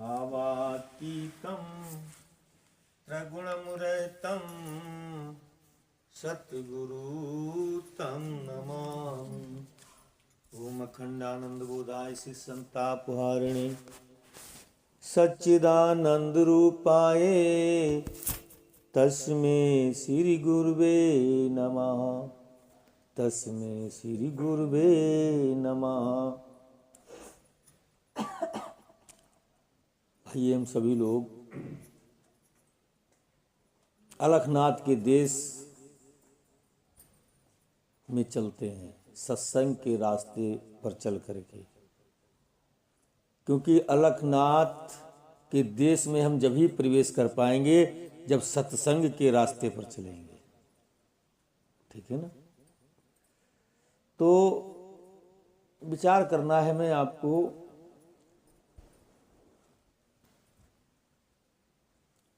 भावातीतं प्रगुणमुरहितं सद्गुरु तं नमामि। ओम अखंडानंद बोधाय श्री संतापहारिणे सच्चिदानंद रूपाय तस्मै श्री गुरुवे नमः। तस्मै श्री गुरुवे नमः। आइए हम सभी लोग अलखनाथ के देश में चलते हैं, सत्संग के रास्ते पर चल करके, क्योंकि अलखनाथ के देश में हम जब ही प्रवेश कर पाएंगे जब सत्संग के रास्ते पर चलेंगे। ठीक है ना? तो विचार करना है मैं आपको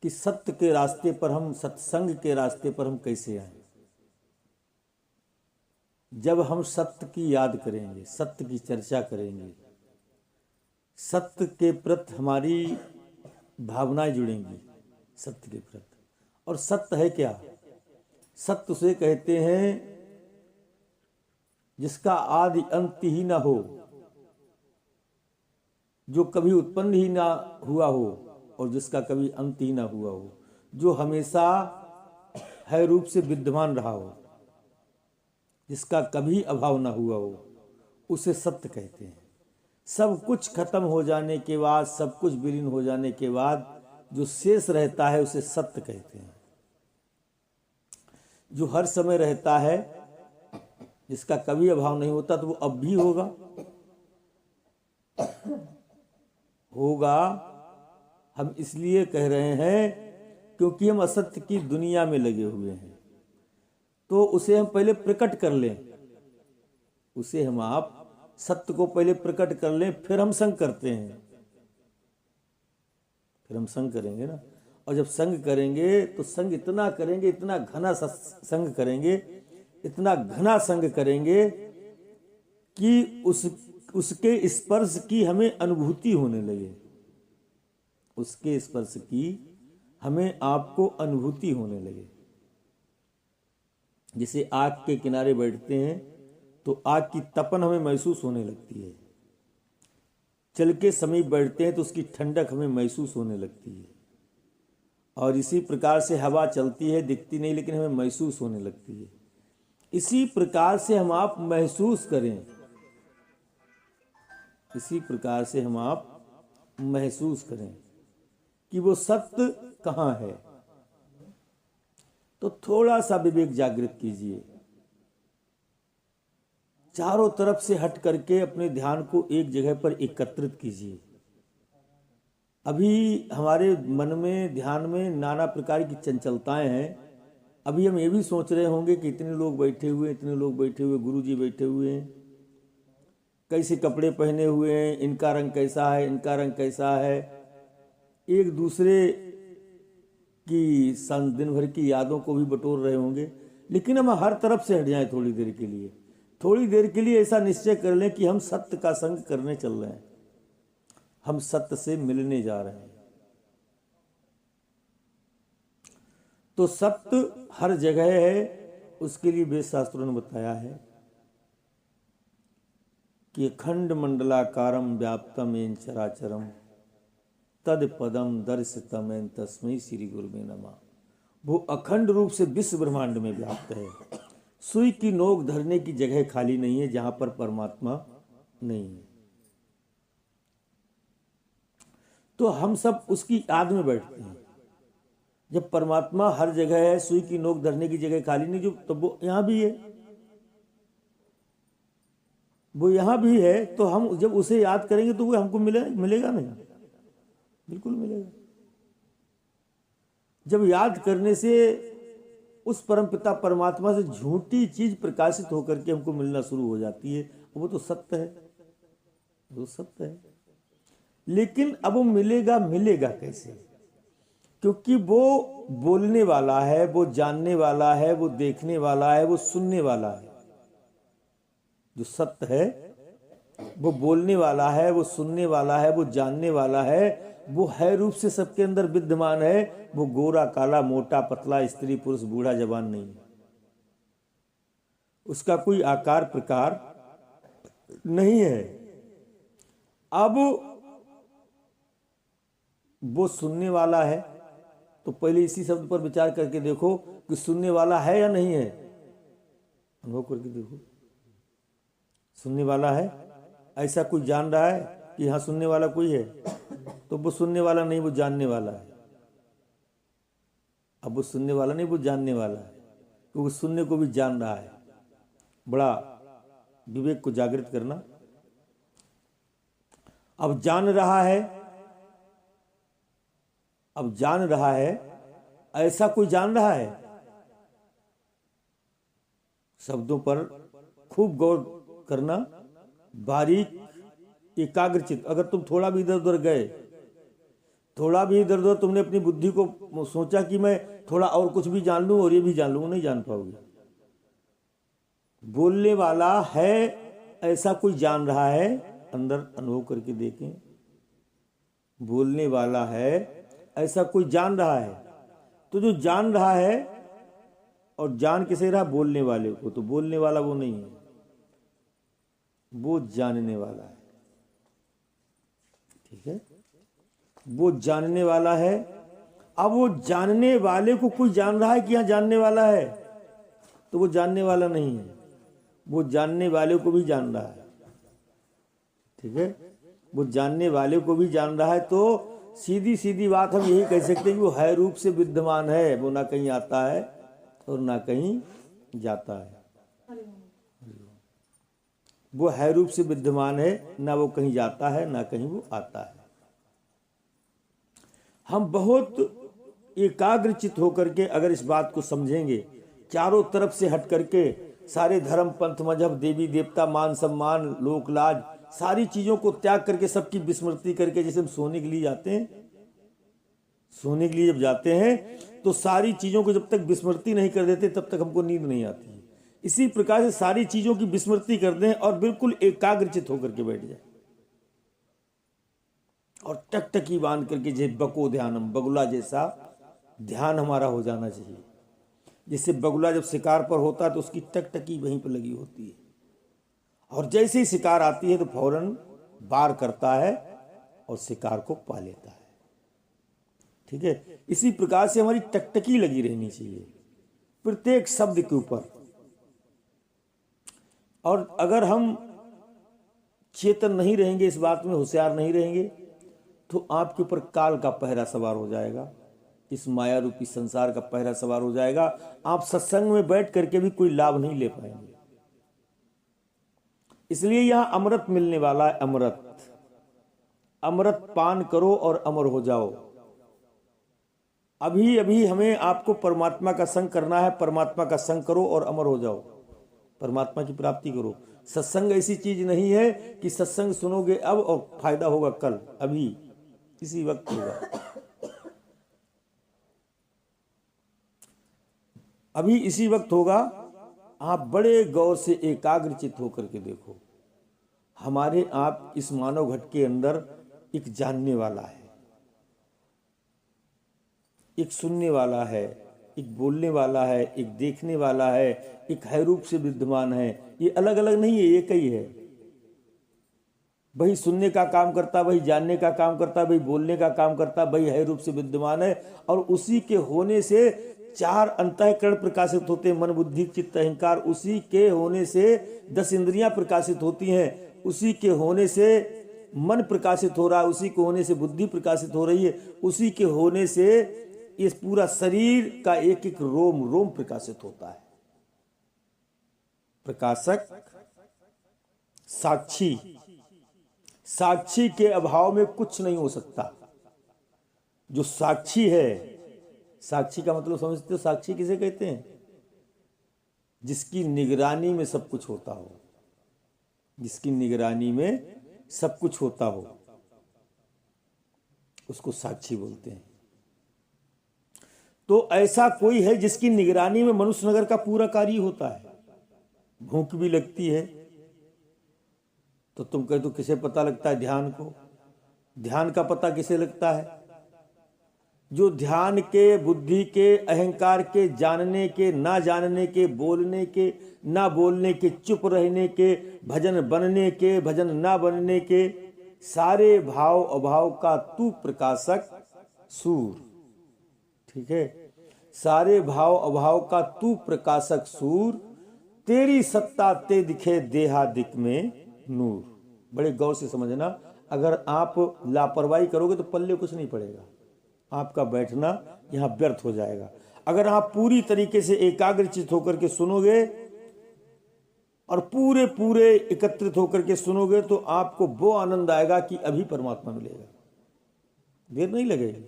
कि सत्य के रास्ते पर हम, सत्संग के रास्ते पर हम कैसे आए। जब हम सत्य की याद करेंगे, सत्य की चर्चा करेंगे, सत्य के प्रति हमारी भावनाएं जुड़ेंगी सत्य के प्रति। और सत्य है क्या? सत्य उसे कहते हैं जिसका आदि अंत ही ना हो, जो कभी उत्पन्न ही ना हुआ हो और जिसका कभी अंत ही ना हुआ हो, जो हमेशा है रूप से विद्यमान रहा हो, जिसका कभी अभाव ना हुआ हो, उसे सत्य कहते हैं। सब कुछ खत्म हो जाने के बाद, सब कुछ विलीन हो जाने के बाद जो शेष रहता है उसे सत्य कहते हैं। जो हर समय रहता है, जिसका कभी अभाव नहीं होता, तो वो अब भी होगा होगा। हम इसलिए कह रहे हैं क्योंकि हम असत्य की दुनिया में लगे हुए हैं। तो उसे हम पहले प्रकट कर लें, उसे हम आप सत्य को पहले प्रकट कर लें, फिर हम संग करते हैं। फिर हम संग करेंगे ना, और जब संग करेंगे तो संग इतना करेंगे, इतना घना संग करेंगे, इतना घना संग करेंगे कि उसके स्पर्श की हमें अनुभूति होने लगे। उसके स्पर्श की हमें आपको अनुभूति होने लगे। जैसे आग के किनारे बैठते हैं तो आग की तपन हमें महसूस होने लगती है। चल के समीप बैठते हैं तो उसकी ठंडक हमें महसूस होने लगती है। और इसी प्रकार से हवा चलती है, दिखती नहीं लेकिन हमें महसूस होने लगती है। इसी प्रकार से हम आप महसूस करें, इसी प्रकार से हम आप महसूस करें कि वो सत्य कहाँ है। तो थोड़ा सा विवेक जागृत कीजिए, चारों तरफ से हट करके अपने ध्यान को एक जगह पर एकत्रित कीजिए। अभी हमारे मन में, ध्यान में नाना प्रकार की चंचलताएं हैं। अभी हम ये भी सोच रहे होंगे कि इतने लोग बैठे हुए, इतने लोग बैठे हुए, गुरुजी बैठे हुए हैं, कैसे कपड़े पहने हुए हैं, इनका रंग कैसा है, इनका रंग कैसा है। एक दूसरे की दिन भर की यादों को भी बटोर रहे होंगे। लेकिन हम हर तरफ से हट जाएं थोड़ी देर के लिए, थोड़ी देर के लिए ऐसा निश्चय कर लें कि हम सत्य का संग करने चल रहे हैं, हम सत्य से मिलने जा रहे हैं। तो सत्य हर जगह है, उसके लिए वेद शास्त्रों ने बताया है कि अखंड मंडलाकारम व्याप्तम येन चराचरम तद पदम दर्शितमेन तस्मै श्री गुरुवे नमः। वो अखंड रूप से विश्व ब्रह्मांड में व्याप्त है। सुई की नोक धरने की जगह खाली नहीं है जहां पर परमात्मा नहीं है। तो हम सब उसकी याद में बैठते हैं। जब परमात्मा हर जगह है, सुई की नोक धरने की जगह खाली नहीं, जो तब वो यहां भी है, वो यहां भी है। तो हम जब उसे याद करेंगे तो वो हमको मिलेगा नहीं, बिल्कुल मिलेगा। जब याद करने से उस परमपिता परमात्मा से झूठी चीज प्रकाशित होकर के हमको मिलना शुरू हो जाती है, वो तो सत्य है, वो सत्य है। लेकिन अब वो मिलेगा कैसे? क्योंकि वो बोलने वाला है, वो जानने वाला है, वो देखने वाला है, वो सुनने वाला है। जो सत्य है वो बोलने वाला है, वो सुनने वाला है, वो जानने वाला है, वो है रूप से सबके अंदर विद्यमान है। वो गोरा काला मोटा पतला स्त्री पुरुष बूढ़ा जवान नहीं है, उसका कोई आकार प्रकार नहीं है। अब वो सुनने वाला है, तो पहले इसी शब्द पर विचार करके देखो कि सुनने वाला है या नहीं है। अनुभव करके देखो, सुनने वाला है। ऐसा कोई जान रहा है कि हाँ सुनने वाला कोई है? तो वो सुनने वाला नहीं, वो जानने वाला है। अब वो सुनने वाला नहीं, वो जानने वाला है, क्योंकि सुनने को भी जान रहा है। बड़ा विवेक को जागृत करना। अब जान रहा है, अब जान रहा है, ऐसा कोई जान रहा है? शब्दों पर खूब गौर करना, बारीक एकाग्रचित। अगर तुम थोड़ा भी इधर उधर गए, थोड़ा भी इधर उधर तुमने अपनी बुद्धि को सोचा कि मैं थोड़ा और कुछ भी जान लूं और ये भी जान लूं, नहीं जान पाओगे। बोलने वाला है ऐसा कोई जान रहा है? अंदर अनुभव करके देखें, बोलने वाला है ऐसा कोई जान रहा है? तो जो जान रहा है, और जान किसे रहा? बोलने वाले को। तो बोलने वाला वो नहीं है, वो जानने वाला है। ठीक है, वो जानने वाला है। अब वो जानने वाले को कोई जान रहा है कि यहां जानने वाला है? तो वो जानने वाला नहीं है, वो जानने वाले को भी जान रहा है। ठीक है, वो जानने वाले को भी जान रहा है। तो सीधी सीधी बात हम यही कह सकते हैं कि वो है रूप से विद्यमान है। वो ना कहीं आता है और ना कहीं जाता है। वो है रूप से विद्यमान है, ना वो कहीं जाता है ना कहीं वो आता है। हम बहुत एकाग्रचित होकर के अगर इस बात को समझेंगे, चारों तरफ से हट करके, सारे धर्म पंथ मजहब देवी देवता मान सम्मान लोक लाज सारी चीजों को त्याग करके, सबकी विस्मृति करके, जैसे हम सोने के लिए जाते हैं, सोने के लिए जब जाते हैं तो सारी चीजों को जब तक विस्मृति नहीं कर देते तब तक हमको नींद नहीं आती है। इसी प्रकार से सारी चीजों की विस्मृति कर दें और बिल्कुल एकाग्रचित होकर के बैठ जाए और टकटकी बांध करके, जैसे बको ध्यानम, बगुला जैसा ध्यान हमारा हो जाना चाहिए। जिससे बगुला जब शिकार पर होता है तो उसकी टकटकी वहीं पर लगी होती है, और जैसे ही शिकार आती है तो फौरन वार करता है और शिकार को पा लेता है। ठीक है, इसी प्रकार से हमारी टकटकी लगी रहनी चाहिए प्रत्येक शब्द के ऊपर। और अगर हम चेतन नहीं रहेंगे, इस बात में होशियार नहीं रहेंगे, तो आपके ऊपर काल का पहरा सवार हो जाएगा, इस माया रूपी संसार का पहरा सवार हो जाएगा। आप सत्संग में बैठ करके भी कोई लाभ नहीं ले पाएंगे। इसलिए यहां अमृत मिलने वाला है। अमृत, अमृत पान करो और अमर हो जाओ। अभी अभी हमें आपको परमात्मा का संग करना है। परमात्मा का संग करो और अमर हो जाओ, परमात्मा की प्राप्ति करो। सत्संग ऐसी चीज नहीं है कि सत्संग सुनोगे अब और फायदा होगा कल। अभी इसी वक्त होगा, अभी इसी वक्त होगा। आप बड़े गौर से एकाग्रचित होकर के देखो, हमारे आप इस मानव घट के अंदर एक जानने वाला है, एक सुनने वाला है, एक बोलने वाला है, एक देखने वाला है, एक है रूप से विद्यमान है। ये अलग अलग नहीं है, एक ही है। वही सुनने का काम करता, वही जानने का काम करता, वही बोलने का काम करता, वही है रूप से विद्यमान है। और उसी के होने से चार अंतःकरण प्रकाशित होते हैं, मन बुद्धि चित्त अहंकार। उसी के होने से 10 इंद्रियां प्रकाशित होती हैं। उसी के होने से मन प्रकाशित हो रहा है, उसी के होने से बुद्धि प्रकाशित हो रही है, उसी के होने से इस पूरा शरीर का एक एक रोम रोम प्रकाशित होता है। प्रकाशक साक्षी, साक्षी के अभाव में कुछ नहीं हो सकता। जो साक्षी है, साक्षी का मतलब समझते हो? साक्षी किसे कहते हैं? जिसकी निगरानी में सब कुछ होता हो, जिसकी निगरानी में सब कुछ होता हो, उसको साक्षी बोलते हैं। तो ऐसा कोई है जिसकी निगरानी में मनुष्य नगर का पूरा कार्य होता है। भूख भी लगती है तो तुम कहे तो किसे पता लगता है? ध्यान को। ध्यान का पता किसे लगता है? जो ध्यान के, बुद्धि के, अहंकार के, जानने के, ना जानने के, बोलने के, ना बोलने के, चुप रहने के, भजन बनने के, भजन ना बनने के, सारे भाव अभाव का तू प्रकाशक सूर। ठीक है, सारे भाव अभाव का तू प्रकाशक सूर, तेरी सत्ता ते दिखे देहादिक में नूर। बड़े गौर से समझना, अगर आप लापरवाही करोगे तो पल्ले कुछ नहीं पड़ेगा, आपका बैठना यहाँ व्यर्थ हो जाएगा। अगर आप पूरी तरीके से एकाग्रचित होकर के सुनोगे और पूरे पूरे एकत्रित होकर के सुनोगे तो आपको वो आनंद आएगा कि अभी परमात्मा मिलेगा, देर नहीं लगेगी।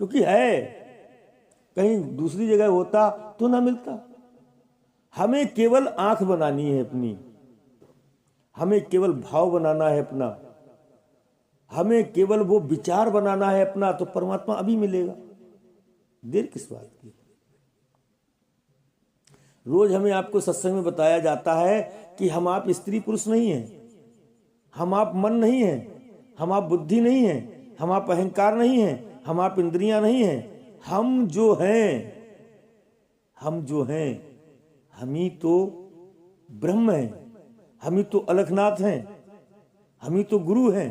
क्योंकि है, कहीं दूसरी जगह होता तो ना मिलता। हमें केवल आंख बनानी है अपनी, हमें केवल भाव बनाना है अपना, हमें केवल वो विचार बनाना है अपना, तो परमात्मा अभी मिलेगा, देर किस बात की। रोज हमें आपको सत्संग में बताया जाता है कि हम आप स्त्री पुरुष नहीं हैं, हम आप मन नहीं हैं, हम आप बुद्धि नहीं हैं, हम आप अहंकार नहीं हैं, हम आप इंद्रियां नहीं हैं। हम जो हैं, हम जो हैं, हम ही तो ब्रह्म हैं, हम ही तो अलखनाथ हैं, हम ही तो गुरु हैं,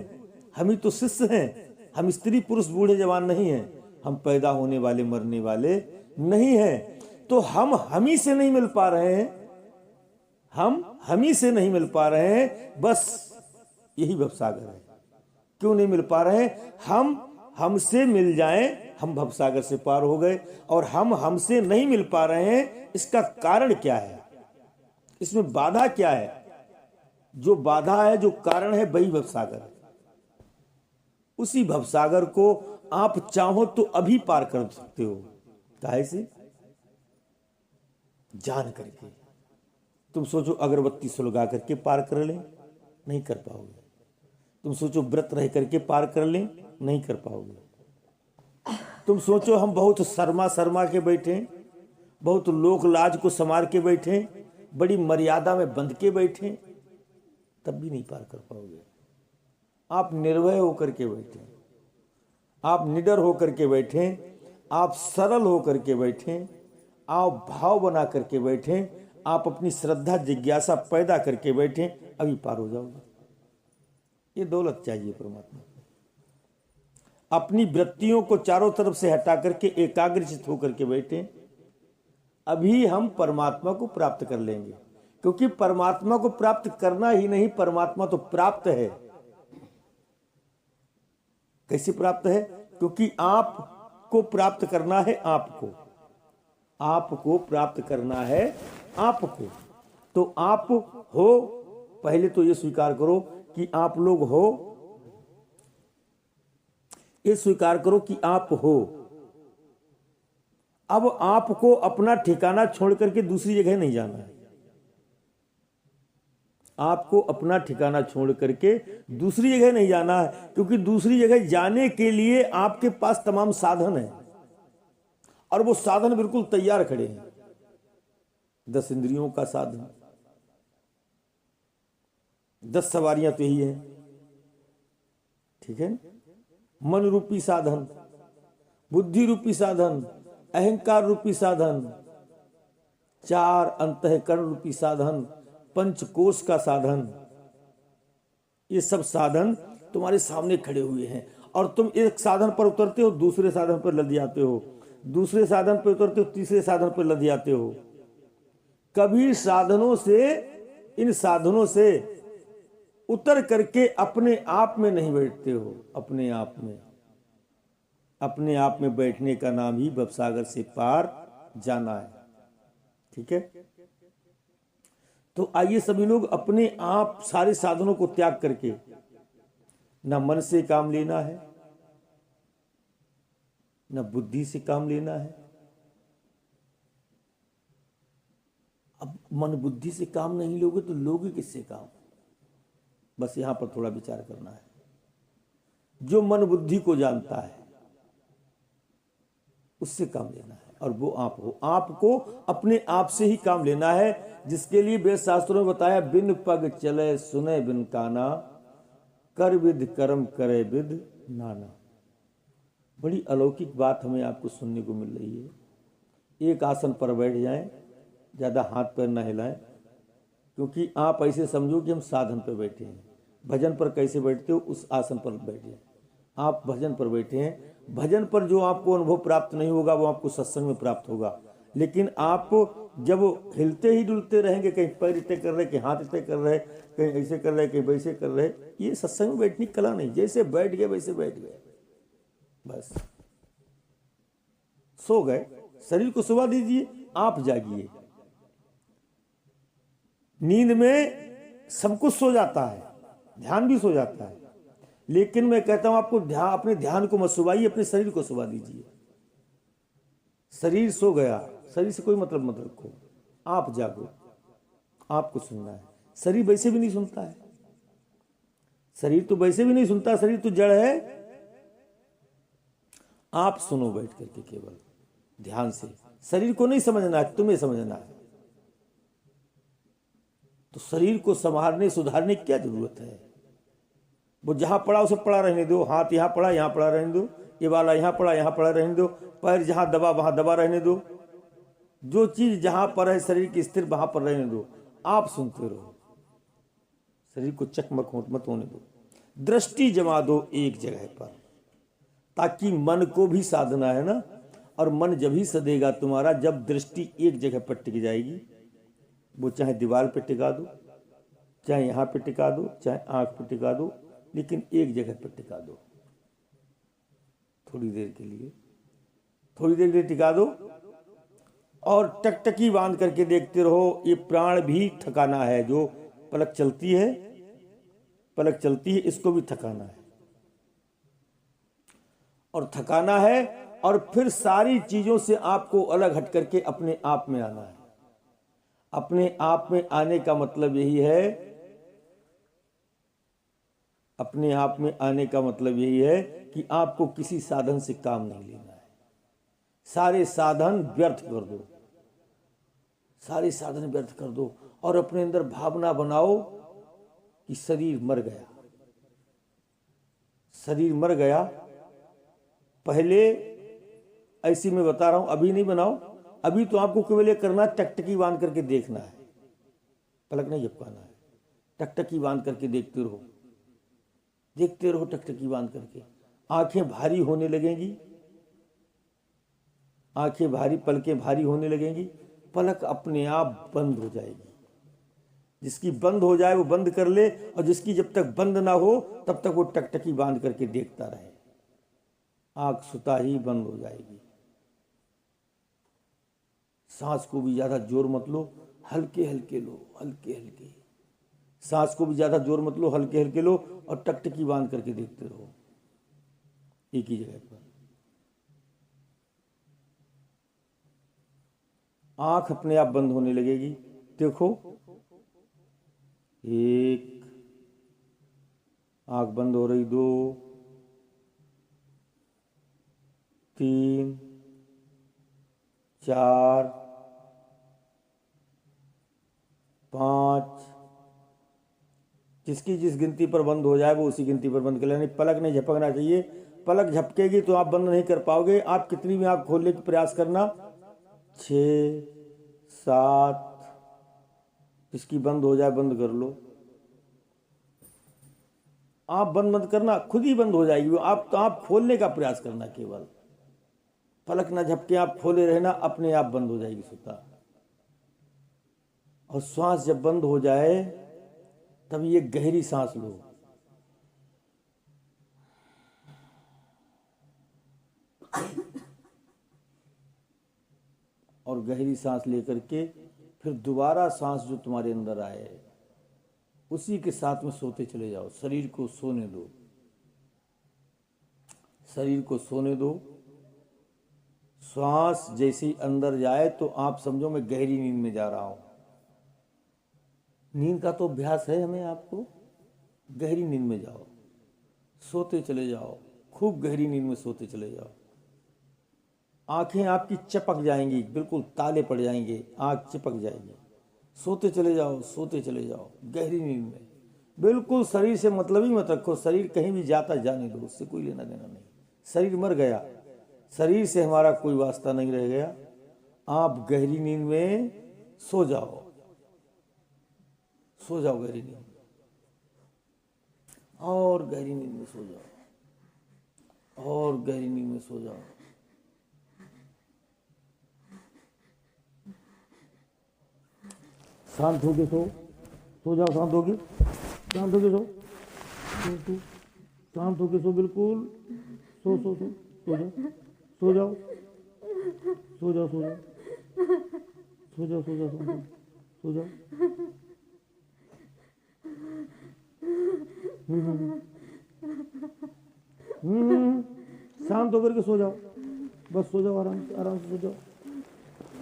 हम ही तो शिष्य हैं। हम स्त्री पुरुष बूढ़े जवान नहीं हैं, हम पैदा होने वाले मरने वाले नहीं हैं। तो हम ही से नहीं मिल पा रहे हैं, हम ही से नहीं मिल पा रहे हैं, बस यही भवसागर है। क्यों नहीं मिल पा रहे हैं? हमसे मिल जाएं, हम भवसागर से पार हो गए। और हमसे नहीं मिल पा रहे हैं, इसका कारण क्या है? इसमें बाधा क्या है? जो बाधा है, जो कारण है, वही भवसागर है। उसी भवसागर को आप चाहो तो अभी पार कर सकते हो। काहे से? जान करके। तुम सोचो अगरबत्ती सुलगा करके पार कर लें, नहीं कर पाओगे। तुम सोचो व्रत रह करके पार कर लें, नहीं कर पाओगे। तुम सोचो हम बहुत शर्मा के बैठे, बहुत लोक लाज को संवार के बैठे, बड़ी मर्यादा में बंध के बैठे, तब भी नहीं पार कर पाओगे। आप निर्भय होकर के बैठे, आप निडर होकर के बैठे, आप सरल होकर के बैठे, आप भाव बना करके बैठे, आप अपनी श्रद्धा जिज्ञासा पैदा करके बैठे, अभी पार हो जाओगे। ये दौलत चाहिए परमात्मा। अपनी वृत्तियों को चारों तरफ से हटा करके एकाग्रचित होकर के बैठे, अभी हम परमात्मा को प्राप्त कर लेंगे। क्योंकि परमात्मा को प्राप्त करना ही नहीं, परमात्मा तो प्राप्त है। कैसे प्राप्त है? क्योंकि आपको प्राप्त करना है, आपको प्राप्त करना है आपको। तो आप हो, पहले तो ये स्वीकार करो कि आप लोग हो, ये स्वीकार करो कि आप हो। अब आपको अपना ठिकाना छोड़ करके दूसरी जगह नहीं जाना है। आपको अपना ठिकाना छोड़ करके दूसरी जगह नहीं जाना है, क्योंकि दूसरी जगह जाने के लिए आपके पास तमाम साधन है, और वो साधन बिल्कुल तैयार खड़े हैं। 10 इंद्रियों का साधन, 10 सवारियां तो यही है, ठीक है। मन रूपी साधन, बुद्धि रूपी साधन, अहंकार रूपी साधन, 4 अंतःकरण रूपी साधन, पंचकोश का साधन, ये सब साधन तुम्हारे सामने खड़े हुए हैं। और तुम एक साधन पर उतरते हो, दूसरे साधन पर लद जाते हो, दूसरे साधन पर उतरते हो, तीसरे साधन पर लद जाते हो। कभी साधनों से, इन साधनों से उतर करके अपने आप में नहीं बैठते हो। अपने आप में बैठने का नाम ही भवसागर से पार जाना है, ठीक है। तो आइए सभी लोग अपने आप सारे साधनों को त्याग करके, ना मन से काम लेना है, ना बुद्धि से काम लेना है। अब मन बुद्धि से काम नहीं लोगे तो लोगे किससे काम? बस यहां पर थोड़ा विचार करना है। जो मन बुद्धि को जानता है उससे काम लेना है, और वो आप हो। आपको अपने आप से ही काम लेना है, जिसके लिए वेद शास्त्रों में बताया, बिन पग चले सुने बिन काना, कर विद कर्म करे विद ना ना, बड़ी अलौकिक बात हमें आपको सुनने को मिल रही है। एक आसन पर बैठ जाएं, ज़्यादा हाथ पैर ना हिलाएं, क्योंकि आप ऐसे समझो कि हम साधन पर बैठे हैं। भजन पर कैसे बैठते हो, उस आसन पर बैठे। आप भजन पर बैठे हैं, भजन पर जो आपको अनुभव प्राप्त नहीं होगा वो आपको सत्संग में प्राप्त होगा। लेकिन आप जब हिलते ही डुलते रहेंगे, कहीं पैर इतने कर रहे, कहीं हाथ इतने कर रहे, कहीं ऐसे कर रहे, कहीं वैसे कर रहे, ये सत्संग में बैठने की कला नहीं। जैसे बैठ गए वैसे बैठ गए, बस सो गए। शरीर को सुला दीजिए, आप जागिए। नींद में सब कुछ सो जाता है, ध्यान भी सो जाता है, लेकिन मैं कहता हूं आपको अपने ध्यान को मत सुलाइए, अपने शरीर को सुला दीजिए। शरीर सो गया, शरीर से कोई मतलब मत रखो, आप जागो, आपको सुनना है। शरीर वैसे भी नहीं सुनता है, शरीर तो वैसे भी नहीं सुनता, शरीर तो जड़ है। आप सुनो बैठ करके केवल ध्यान से। शरीर को नहीं समझना है, तुम्हें समझना है। तो शरीर को संभालने सुधारने की क्या जरूरत है? वो जहां पड़ा उसे पड़ा रहने दो, हाथ यहां पड़ा यहां पड़ा रहने दो, ये वाला यहां पड़ा यहां पड़ा रहने दो, पैर जहां दबा वहां दबा रहने दो, जो चीज जहां पर है शरीर की स्थिर वहां पर रहने दो। आप सुनते रहो, शरीर को चकमक मत होने दो। दृष्टि जमा दो एक जगह पर, ताकि मन को भी साधना है ना। और मन जब ही सदेगा तुम्हारा, जब दृष्टि एक जगह पर टिक जाएगी। वो चाहे दीवार पे टिका दो, चाहे यहाँ पे टिका दो, चाहे आंख पे टिका दो, लेकिन एक जगह पे टिका दो। थोड़ी देर के लिए, थोड़ी देर के लिए टिका दो और टकटकी बांध करके देखते रहो। ये प्राण भी थकाना है, जो पलक चलती है, पलक चलती है, इसको भी थकाना है और थकाना है। और फिर सारी चीजों से आपको अलग हट करके अपने आप में आना है। अपने आप में आने का मतलब यही है, अपने आप में आने का मतलब यही है कि आपको किसी साधन से काम नहीं लेना है। सारे साधन व्यर्थ कर दो, सारे साधन व्यर्थ कर दो और अपने अंदर भावना बनाओ कि शरीर मर गया, शरीर मर गया। पहले ऐसी मैं बता रहा हूं, अभी नहीं बनाओ। अभी तो आपको केवल ये करना, टकटकी बांध करके देखना है, पलक नहीं झपकाना है। टकटकी बांध करके देखते रहो, देखते रहो टकटकी बांध करके। आंखें भारी होने लगेंगी, आंखें भारी, पलकें भारी होने लगेंगी, पलक अपने आप बंद हो जाएगी। जिसकी बंद हो जाए वो बंद कर ले, और जिसकी जब तक बंद ना हो तब तक वो टकटकी बांध करके देखता रहे। आंख सुता ही बंद हो जाएगी। सांस को भी ज्यादा जोर मत लो, हल्के हल्के लो, हल्के हल्के। सांस को भी ज्यादा जोर मत लो, हल्के हल्के लो और टकटकी बांध करके देखते रहो एक ही जगह पर। आंख अपने आप बंद होने लगेगी। देखो, एक आंख बंद हो रही, 2, 3, 4, 5। जिसकी जिस गिनती पर बंद हो जाए वो उसी गिनती पर बंद कर लेना। पलक नहीं झपकना चाहिए, पलक झपकेगी तो आप बंद नहीं कर पाओगे। आप कितनी भी आंख खोलने की प्रयास करना, 6, 7, जिसकी बंद हो जाए बंद कर लो। आप बंद मत करना, खुद ही बंद हो जाएगी वो। आप खोलने का प्रयास करना, केवल पलक ना झपके, आप खोले रहना, अपने आप बंद हो जाएगी सुता। और श्वास जब बंद हो जाए तब ये गहरी सांस लो। और गहरी सांस लेकर के फिर दोबारा सांस जो तुम्हारे अंदर आए उसी के साथ में सोते चले जाओ। शरीर को सोने दो, शरीर को सोने दो। श्वास जैसे अंदर जाए तो आप समझो मैं गहरी नींद में जा रहा हूं। नींद का तो अभ्यास है हमें, आपको गहरी नींद में जाओ, सोते चले जाओ, खूब गहरी नींद में सोते चले जाओ। आंखें आपकी चपक जाएंगी, बिल्कुल ताले पड़ जाएंगे, आंख चिपक जाएगी। सोते चले जाओ, सोते चले जाओ गहरी नींद में। बिल्कुल शरीर से मतलब ही मत रखो, शरीर कहीं भी जाता जाने दो, उससे कोई लेना देना नहीं। शरीर मर गया, शरीर से हमारा कोई वास्ता नहीं रह गया। आप गहरी नींद में सो जाओ, सो जाओ गहरी नींद में, और गहरी नींद में सो जाओ, और गहरी नींद में सो जाओ। शांत होके सो जाओ, शांत होके, शांत होके सो, शांत होके सो, बिल्कुल सो सो सो सो जाओ, सो जाओ, सो जाओ, सो जाओ, सो जाओ, सो जाओ, सो जाओ। शांत होकर के सो जाओ, बस सो जाओ, आराम से, आराम से सो जाओ,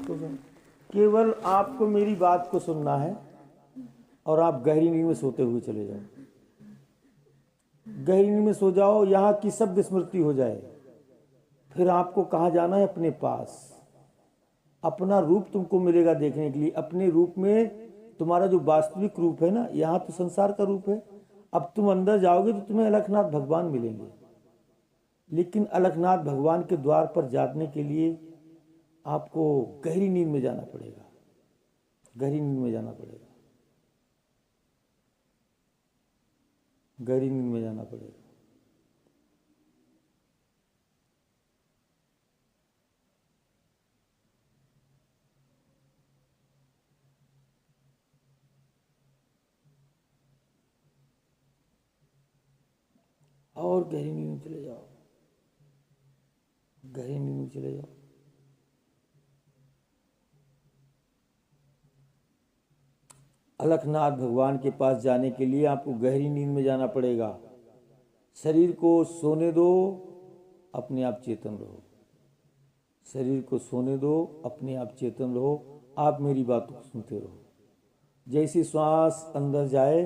सो जाओ। केवल आपको मेरी बात को सुनना है और आप गहरी नींद में सोते हुए चले जाओ। गहरी नींद में सो जाओ, यहाँ की शब्द स्मृति हो जाए। फिर आपको कहाँ जाना है? अपने पास। अपना रूप तुमको मिलेगा देखने के लिए। अपने रूप में तुम्हारा जो वास्तविक रूप है ना, यहाँ तो संसार का रूप है। अब तुम अंदर जाओगे तो तुम्हें अलखनाथ भगवान मिलेंगे, लेकिन अलखनाथ भगवान के द्वार पर जाने के लिए आपको गहरी नींद में जाना पड़ेगा, गहरी नींद में जाना पड़ेगा, गहरी नींद में जाना पड़ेगा। और गहरी नींद में चले जाओ, गहरी नींद में चले जाओ। अलखनाथ भगवान के पास जाने के लिए आपको गहरी नींद में जाना पड़ेगा। शरीर को सोने दो, अपने आप चेतन रहो। शरीर को सोने दो, अपने आप चेतन रहो। आप मेरी बातों को सुनते रहो। जैसी श्वास अंदर जाए,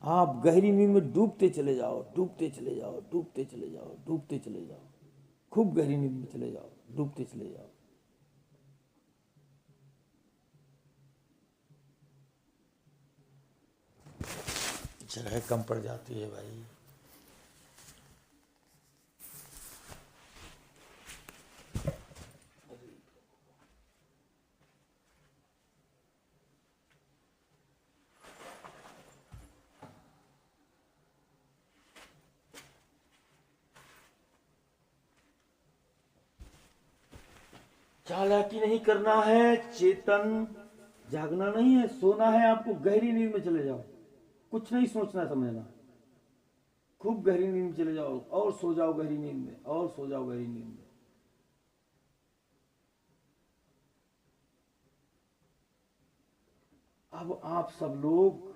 आप गहरी नींद में डूबते चले जाओ, डूबते चले जाओ, डूबते चले जाओ, डूबते चले जाओ। खूब गहरी नींद में चले जाओ, डूबते चले जाओ। जगह कम पड़ जाती है भाई। चालाकी नहीं करना है, चेतन जागना नहीं है, सोना है। आपको गहरी नींद में चले जाओ, कुछ नहीं सोचना समझना। खूब गहरी नींद में चले जाओ, और सो जाओ गहरी नींद में, और सो जाओ गहरी नींद में। अब आप सब लोग,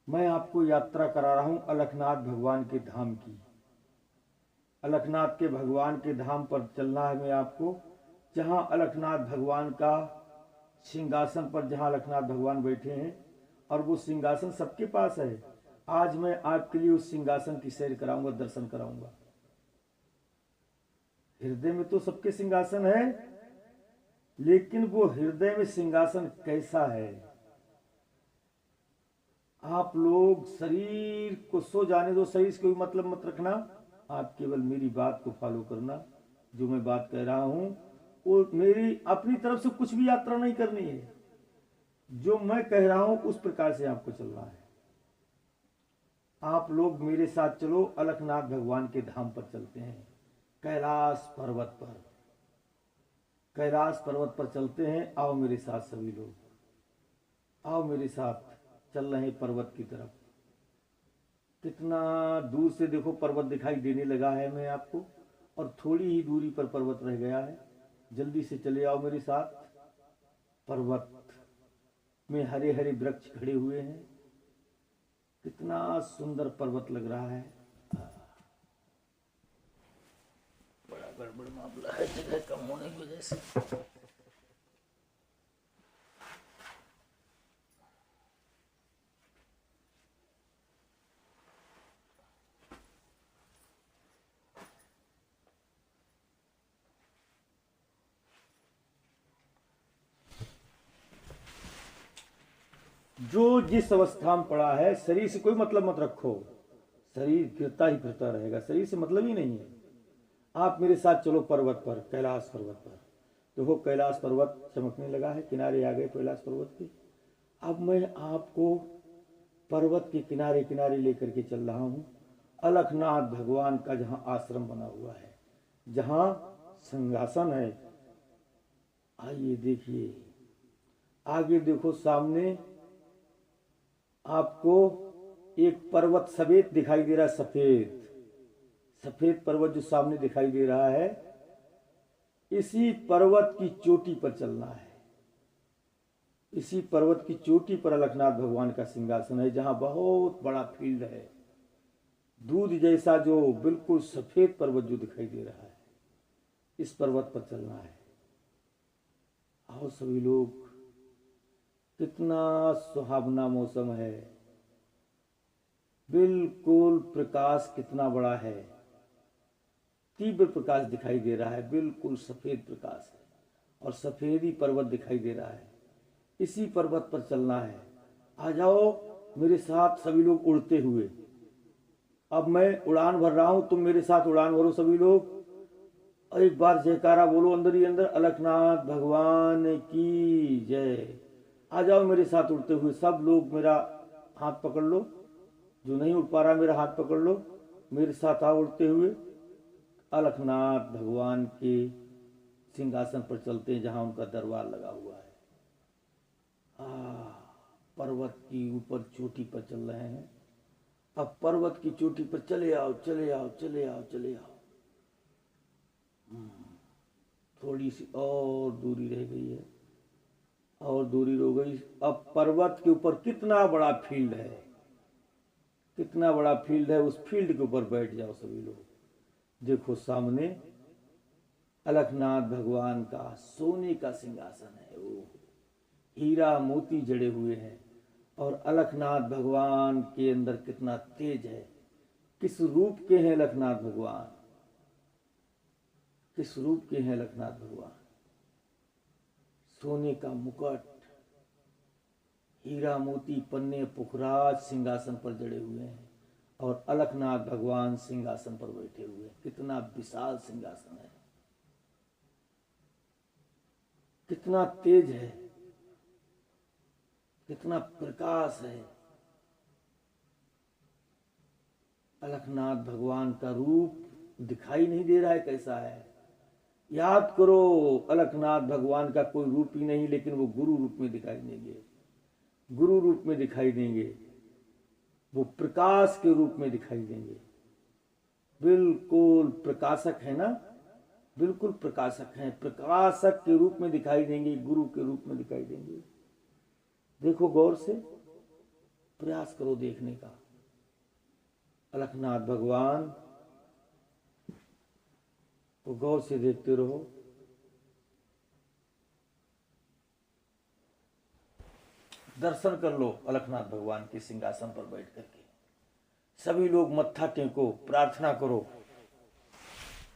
मैं आपको यात्रा करा रहा हूं अलखनाथ भगवान के धाम की। अलखनाथ के भगवान के धाम पर चलना है मैं आपको, जहां अलखनाथ भगवान का सिंहासन पर, जहां अलखनाथ भगवान बैठे हैं, और वो सिंहासन सबके पास है। आज मैं आपके लिए उस सिंहासन की सैर कराऊंगा, दर्शन कराऊंगा। हृदय में तो सबके सिंहासन है, लेकिन वो हृदय में सिंहासन कैसा है? आप लोग शरीर को सो जाने दो, शरीर से कोई मतलब मत रखना। आप केवल मेरी बात को फॉलो करना। जो मैं बात कह रहा हूं वो मेरी अपनी तरफ से कुछ भी यात्रा नहीं करनी है। जो मैं कह रहा हूं उस प्रकार से आपको चलना है। आप लोग मेरे साथ चलो, अलखनाथ भगवान के धाम पर चलते हैं। कैलाश पर्वत पर, कैलाश पर्वत पर चलते हैं। आओ मेरे साथ सभी लोग, आओ मेरे साथ। चल रहे हैं पर्वत की तरफ। कितना दूर से देखो पर्वत दिखाई देने लगा है मैं आपको, और थोड़ी ही दूरी पर पर्वत रह गया है। जल्दी से चले आओ मेरे साथ। पर्वत में हरे हरे वृक्ष खड़े हुए हैं। कितना सुंदर पर्वत लग रहा है। बड़ा गड़बड़ मामला है जगह कम होने की वजह से। जो जिस अवस्था में पड़ा है, शरीर से कोई मतलब मत रखो, शरीर गिरता ही फिरता रहेगा, शरीर से मतलब ही नहीं है। आप मेरे साथ चलो पर्वत पर, कैलाश पर्वत पर। देखो कैलाश पर्वत चमकने लगा है, किनारे आ गए कैलाश पर्वत के। अब मैं आपको पर्वत के किनारे किनारे लेकर के चल रहा हूँ, अलखनाथ भगवान का जहाँ आश्रम बना हुआ है, जहाँ सिंहासन है। आइए देखिए, आगे देखो, सामने आपको एक पर्वत सफेद दिखाई दे रहा है, सफेद सफेद पर्वत जो सामने दिखाई दे रहा है, इसी पर्वत की चोटी पर चलना है। इसी पर्वत की चोटी पर अलखनाथ भगवान का सिंहासन है, जहां बहुत बड़ा फील्ड है, दूध जैसा जो बिल्कुल सफेद पर्वत जो दिखाई दे रहा है, इस पर्वत पर चलना है। आओ सभी लोग, कितना सुहावना मौसम है, बिल्कुल प्रकाश कितना बड़ा है, तीव्र प्रकाश दिखाई दे रहा है, बिल्कुल सफेद प्रकाश है और सफेद ही पर्वत दिखाई दे रहा है। इसी पर्वत पर चलना है। आ जाओ मेरे साथ सभी लोग उड़ते हुए। अब मैं उड़ान भर रहा हूं, तुम मेरे साथ उड़ान भरो सभी लोग। और एक बार जयकारा बोलो अंदर ही अंदर, अलखनाथ भगवान की जय। आ जाओ मेरे साथ उड़ते हुए, सब लोग मेरा हाथ पकड़ लो, जो नहीं उड़ पा रहा मेरा हाथ पकड़ लो, मेरे साथ आओ उड़ते हुए। अलखनाथ भगवान के सिंहासन पर चलते हैं, जहां उनका दरबार लगा हुआ है। पर्वत की ऊपर चोटी पर चल रहे हैं। अब पर्वत की चोटी पर चले आओ, चले आओ, चले आओ, चले आओ। थोड़ी सी और दूरी रह गई है, और दूरी हो गई। अब पर्वत के ऊपर कितना बड़ा फील्ड है, कितना बड़ा फील्ड है, उस फील्ड के ऊपर बैठ जाओ सभी लोग। देखो सामने अलखनाथ भगवान का सोने का सिंहासन है, वो हीरा मोती जड़े हुए हैं। और अलखनाथ भगवान के अंदर कितना तेज है। किस रूप के हैं अलखनाथ भगवान, किस रूप के हैं अलखनाथ भगवान। सोने का मुकुट, हीरा मोती पन्ने पुखराज सिंहासन पर जड़े हुए हैं, और अलखनाथ भगवान सिंहासन पर बैठे हुए हैं। कितना विशाल सिंहासन है, कितना तेज है, कितना प्रकाश है। अलखनाथ भगवान का रूप दिखाई नहीं दे रहा है, कैसा है। याद करो, अलखनाथ भगवान का कोई रूप ही नहीं, लेकिन वो गुरु रूप में दिखाई देंगे, गुरु रूप में दिखाई देंगे, वो प्रकाश के रूप में दिखाई देंगे। बिल्कुल प्रकाशक है ना, बिल्कुल प्रकाशक हैं, प्रकाशक के रूप में दिखाई देंगे, गुरु के रूप में दिखाई देंगे। देखो गौर से, प्रयास करो देखने का। अलखनाथ भगवान को गौर से देखते रहो। दर्शन कर लो अलखनाथ भगवान के सिंहासन पर बैठ करके। सभी लोग मत्था टेको, प्रार्थना करो,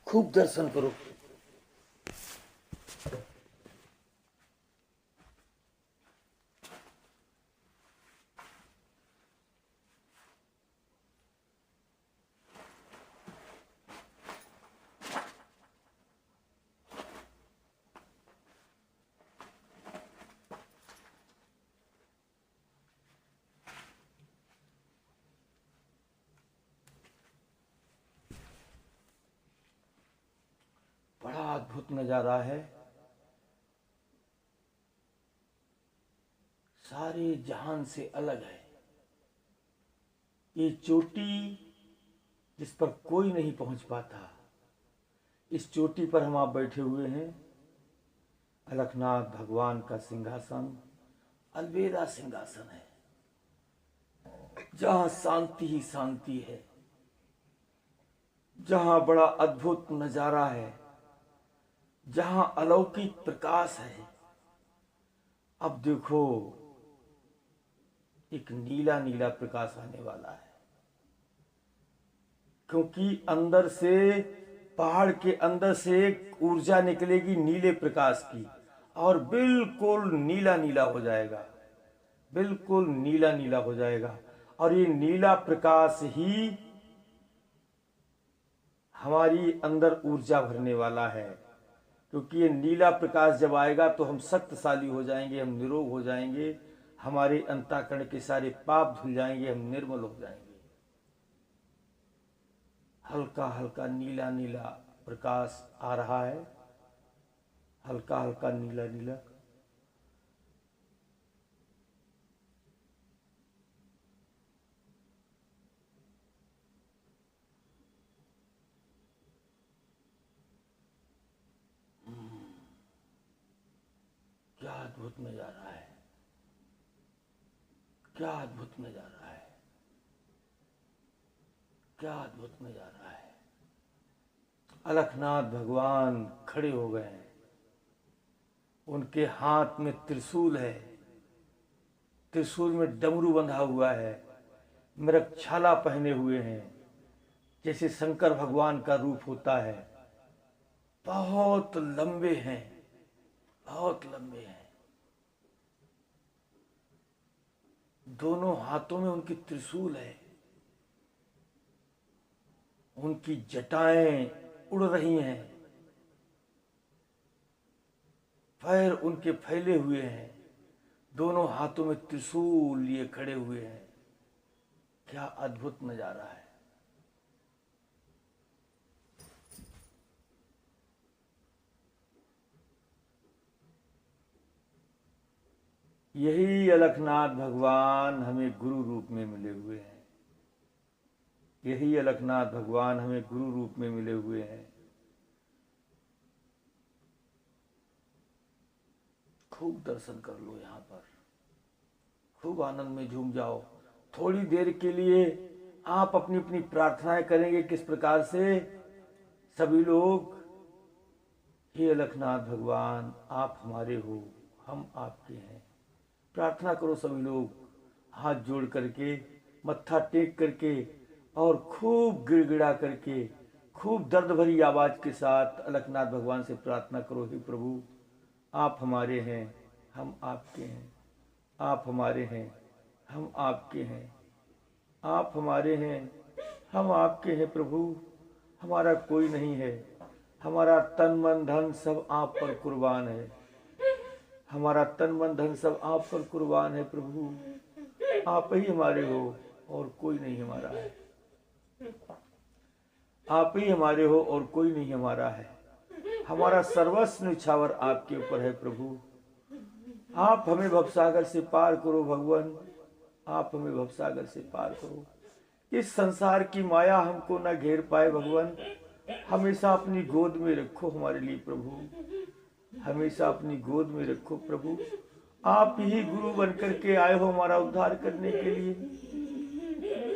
खूब दर्शन करो। बड़ा अद्भुत नजारा है, सारे जहान से अलग है। ये चोटी जिस पर कोई नहीं पहुंच पाता, इस चोटी पर हम आप बैठे हुए हैं। अलखनाथ भगवान का सिंहासन अलबेला सिंहासन है, जहां शांति ही शांति है, जहां बड़ा अद्भुत नजारा है, जहां अलौकिक प्रकाश है। अब देखो, एक नीला नीला प्रकाश आने वाला है, क्योंकि अंदर से, पहाड़ के अंदर से एक ऊर्जा निकलेगी नीले प्रकाश की, और बिल्कुल नीला नीला हो जाएगा। बिल्कुल नीला नीला हो जाएगा। और ये नीला प्रकाश ही हमारी अंदर ऊर्जा भरने वाला है, क्योंकि ये नीला प्रकाश जब आएगा तो हम शक्तिशाली हो जाएंगे, हम निरोग हो जाएंगे, हमारे अंतःकरण के सारे पाप धुल जाएंगे, हम निर्मल हो जाएंगे। हल्का हल्का नीला नीला प्रकाश आ रहा है, हल्का हल्का नीला नीला। क्या अद्भुत नजारा है, क्या अद्भुत नजारा है, क्या अद्भुत नजारा है। अलखनाथ भगवान खड़े हो गए हैं, उनके हाथ में त्रिशूल है, त्रिशूल में डमरू बंधा हुआ है, मृगछाला पहने हुए हैं, जैसे शंकर भगवान का रूप होता है। बहुत लंबे हैं, बहुत लंबे हैं। दोनों हाथों में उनकी त्रिशूल है, उनकी जटाएं उड़ रही हैं, पैर उनके फैले हुए हैं, दोनों हाथों में त्रिशूल लिए खड़े हुए हैं। क्या अद्भुत नजारा है। यही अलखनाथ भगवान हमें गुरु रूप में मिले हुए हैं, यही अलखनाथ भगवान हमें गुरु रूप में मिले हुए हैं। खूब दर्शन कर लो, यहाँ पर खूब आनंद में झूम जाओ। थोड़ी देर के लिए आप अपनी अपनी प्रार्थनाएं करेंगे। किस प्रकार से? सभी लोग, हे अलखनाथ भगवान, आप हमारे हो, हम आपके हैं। प्रार्थना करो सभी लोग, हाथ जोड़ करके, मत्था टेक करके, और खूब गिड़गिड़ा करके, खूब दर्द भरी आवाज के साथ अलखनाथ भगवान से प्रार्थना करो, हे प्रभु, आप हमारे हैं, हम आपके हैं। आप हमारे हैं, हम आपके हैं। आप हमारे हैं, हम आपके हैं। प्रभु, हमारा कोई नहीं है, हमारा तन मन धन सब आप पर कुर्बान है, हमारा तन मन धन सब आप पर कुर्बान है। प्रभु, आप ही हमारे हो और कोई नहीं हमारा है, आप ही हमारे हो और कोई नहीं हमारा है। हमारा सर्वस्व निछावर आपके ऊपर है। प्रभु, आप हमें भवसागर से पार करो भगवान, आप हमें भवसागर से पार करो। इस संसार की माया हमको न घेर पाए भगवान, हमेशा अपनी गोद में रखो हमारे लिए प्रभु, हमेशा अपनी गोद में रखो प्रभु। आप ही गुरु बनकर के आए हो हमारा उद्धार करने के लिए,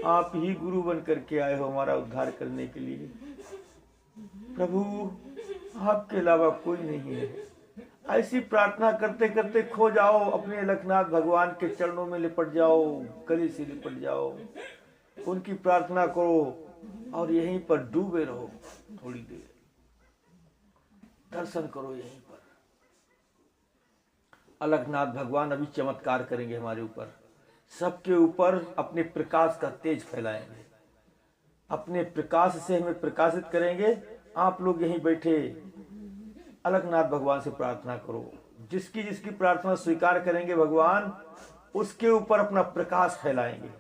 आप ही गुरु बनकर के आए हो हमारा उद्धार करने के लिए। प्रभु, आपके अलावा कोई नहीं है। ऐसी प्रार्थना करते करते खो जाओ, अपने अलखनाथ भगवान के चरणों में लिपट जाओ, गले से लिपट जाओ, उनकी प्रार्थना करो और यहीं पर डूबे रहो। थोड़ी देर दर्शन करो यहीं पर। अलखनाथ भगवान अभी चमत्कार करेंगे हमारे ऊपर, सबके ऊपर अपने प्रकाश का तेज फैलाएंगे, अपने प्रकाश से हमें प्रकाशित करेंगे। आप लोग यहीं बैठे अलखनाथ भगवान से प्रार्थना करो। जिसकी जिसकी प्रार्थना स्वीकार करेंगे भगवान, उसके ऊपर अपना प्रकाश फैलाएंगे,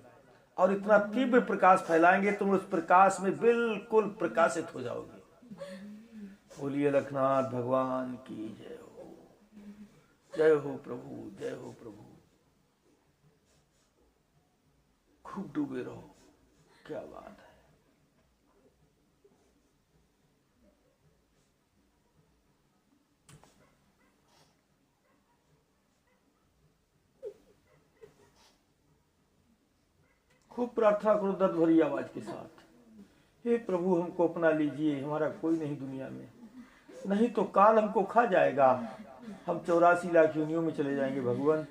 और इतना तीव्र प्रकाश फैलाएंगे तुम उस प्रकाश में बिल्कुल प्रकाशित हो जाओगे। बोलिए अलखनाथ भगवान की जय हो, जय हो प्रभु, जय हो प्रभु। खूब डूबे रहो, क्या बात है। खूब प्रार्थना करो दर्द भरी आवाज के साथ, हे प्रभु हमको अपना लीजिए, हमारा कोई नहीं दुनिया में, नहीं तो काल हमको खा जाएगा। हम 84 लाख योनियों में चले जाएंगे भगवान,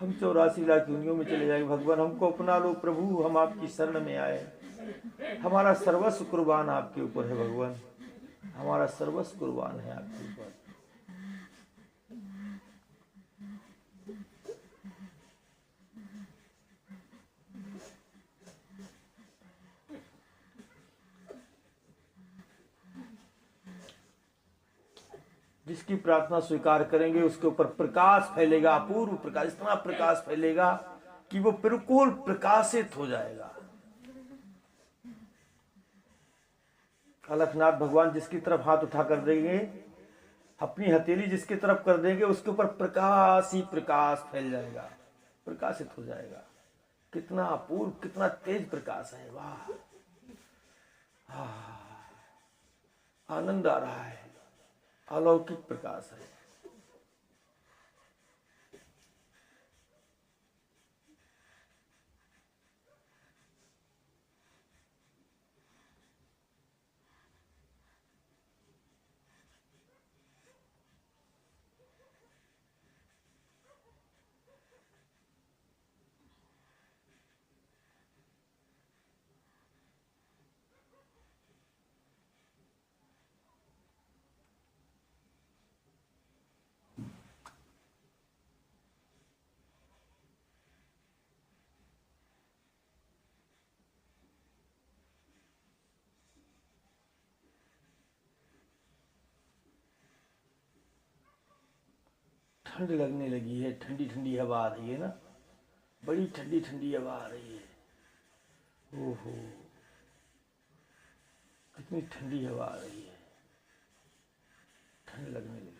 हम 84 लाख योनियों में चले जाएंगे भगवान। हमको अपना लो प्रभु, हम आपकी शरण में आए, हमारा सर्वस्व कुर्बान आपके ऊपर है भगवान, हमारा सर्वस्व कुर्बान है आपके ऊपर। जिसकी प्रार्थना स्वीकार करेंगे उसके ऊपर प्रकाश फैलेगा, अपूर्व प्रकाश, इतना प्रकाश फैलेगा कि वो बिल्कुल प्रकाशित हो जाएगा। अलखनाथ भगवान जिसकी तरफ हाथ उठा कर देंगे, अपनी हथेली जिसकी तरफ कर देंगे, उसके ऊपर प्रकाश ही प्रकाश फैल जाएगा, प्रकाशित हो जाएगा। कितना अपूर्व, कितना तेज प्रकाश है, वाह, आनंद आ रहा है, अलौकिक प्रकाश है। ठंड लगने लगी है, ठंडी ठंडी हवा आ रही है ना, बड़ी ठंडी ठंडी हवा आ रही है। ओहो, कितनी ठंडी हवा आ रही है, ठंड लगने लगी है।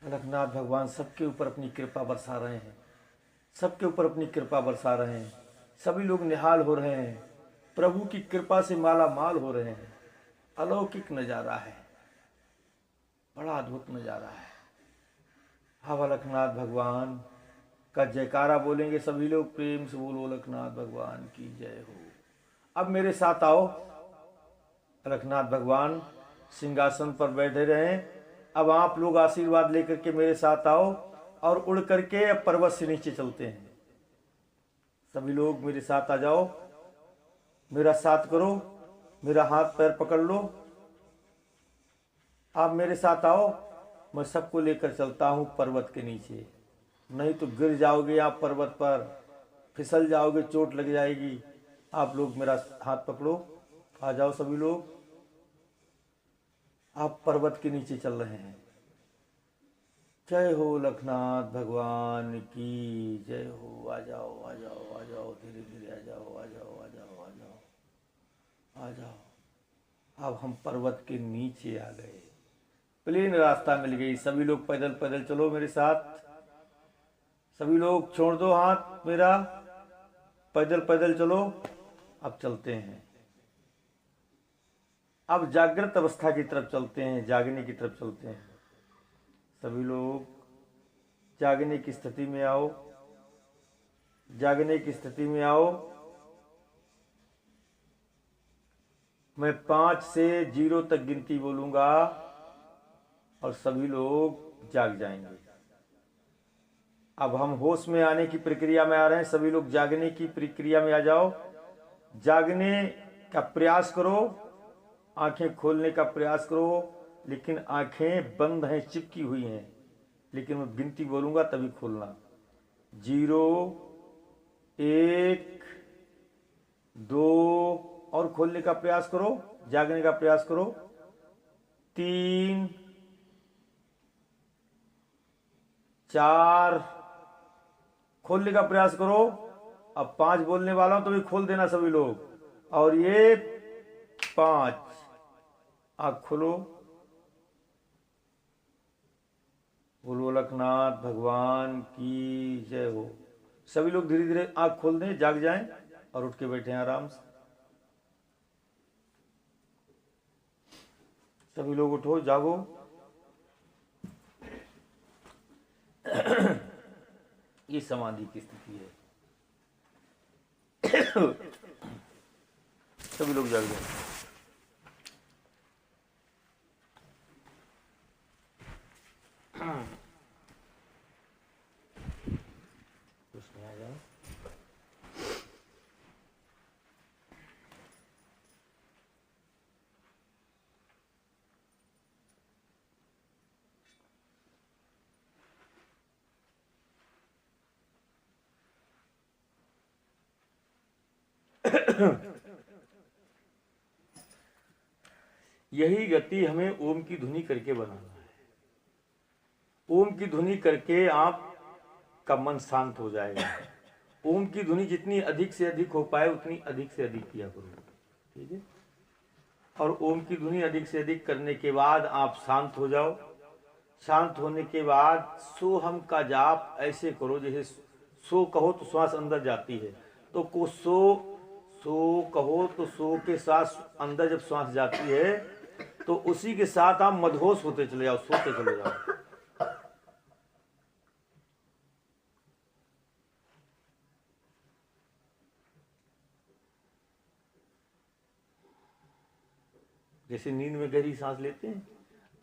अलखनाथ भगवान सबके ऊपर अपनी कृपा बरसा रहे हैं, सबके ऊपर अपनी कृपा बरसा रहे हैं। सभी लोग निहाल हो रहे हैं, प्रभु की कृपा से माला माल हो रहे हैं। अलौकिक नजारा है, बड़ा अद्भुत नजारा है। हाँ, अलखनाथ भगवान का जयकारा बोलेंगे सभी लोग, प्रेम से बोलो अलखनाथ भगवान की जय हो। अब मेरे साथ आओ, अलखनाथ भगवान सिंहासन पर बैठे रहे। अब आप लोग आशीर्वाद लेकर के मेरे साथ आओ और उड़ करके अब पर्वत से नीचे चलते हैं। सभी लोग मेरे साथ आ जाओ, मेरा साथ करो, मेरा हाथ पैर पकड़ लो। आप मेरे साथ आओ, मैं सबको लेकर चलता हूँ पर्वत के नीचे। नहीं तो गिर जाओगे आप पर्वत पर, फिसल जाओगे, चोट लग जाएगी। आप लोग मेरा हाथ पकड़ो, आ जाओ सभी लोग। आप पर्वत के नीचे चल रहे हैं। जय हो लखनाथ भगवान की जय हो। आ जाओ आ जाओ आ जाओ, धीरे धीरे आ जाओ आ जाओ आ जाओ आ जाओ आ जाओ। अब हम पर्वत के नीचे आ गए, प्लेन रास्ता मिल गई। सभी लोग पैदल पैदल चलो मेरे साथ। सभी लोग छोड़ दो हाथ मेरा, पैदल पैदल चलो। अब चलते हैं, अब जागृत अवस्था की तरफ चलते हैं, जागने की तरफ चलते हैं। सभी लोग जागने की स्थिति में आओ, जागने की स्थिति में आओ। मैं 5 से 0 तक गिनती बोलूंगा और सभी लोग जाग जाएंगे। अब हम होश में आने की प्रक्रिया में आ रहे हैं। सभी लोग जागने की प्रक्रिया में आ जाओ, जागने का प्रयास करो, आंखें खोलने का प्रयास करो। लेकिन आंखें बंद हैं, चिपकी हुई हैं। लेकिन मैं गिनती बोलूंगा तभी खोलना। 0, 1, 2 और खोलने का प्रयास करो, जागने का प्रयास करो। 3, 4 खोलने का प्रयास करो। अब 5 बोलने वाला हूं तो भी खोल देना सभी लोग। और ये 5, आँख खोलो। बोलो लखनाथ भगवान की जय हो। सभी लोग धीरे धीरे आँख खोल दें, जाग जाएं और उठ के बैठे आराम से। सभी लोग उठो, जागो। ये समाधि की स्थिति है। सभी लोग जाग जाए। उसमें आ जाओ। यही गति हमें ओम की धुनी करके बनाना है। ओम की धुनी करके आप का मन शांत हो जाएगा। ओम की धुनी जितनी अधिक से अधिक हो पाए उतनी अधिक से अधिक किया करो, ठीक है। और ओम की धुनी अधिक से अधिक करने के बाद आप शांत हो जाओ। शांत होने के बाद सोहम का जाप ऐसे करो जैसे सो कहो तो श्वास अंदर जाती है, तो को सो कहो तो सो के साथ अंदर जब श्वास जाती है तो उसी के साथ आप मदहोश होते चले जाओ, सोते चले जाओ। जैसे नींद में गहरी सांस लेते हैं,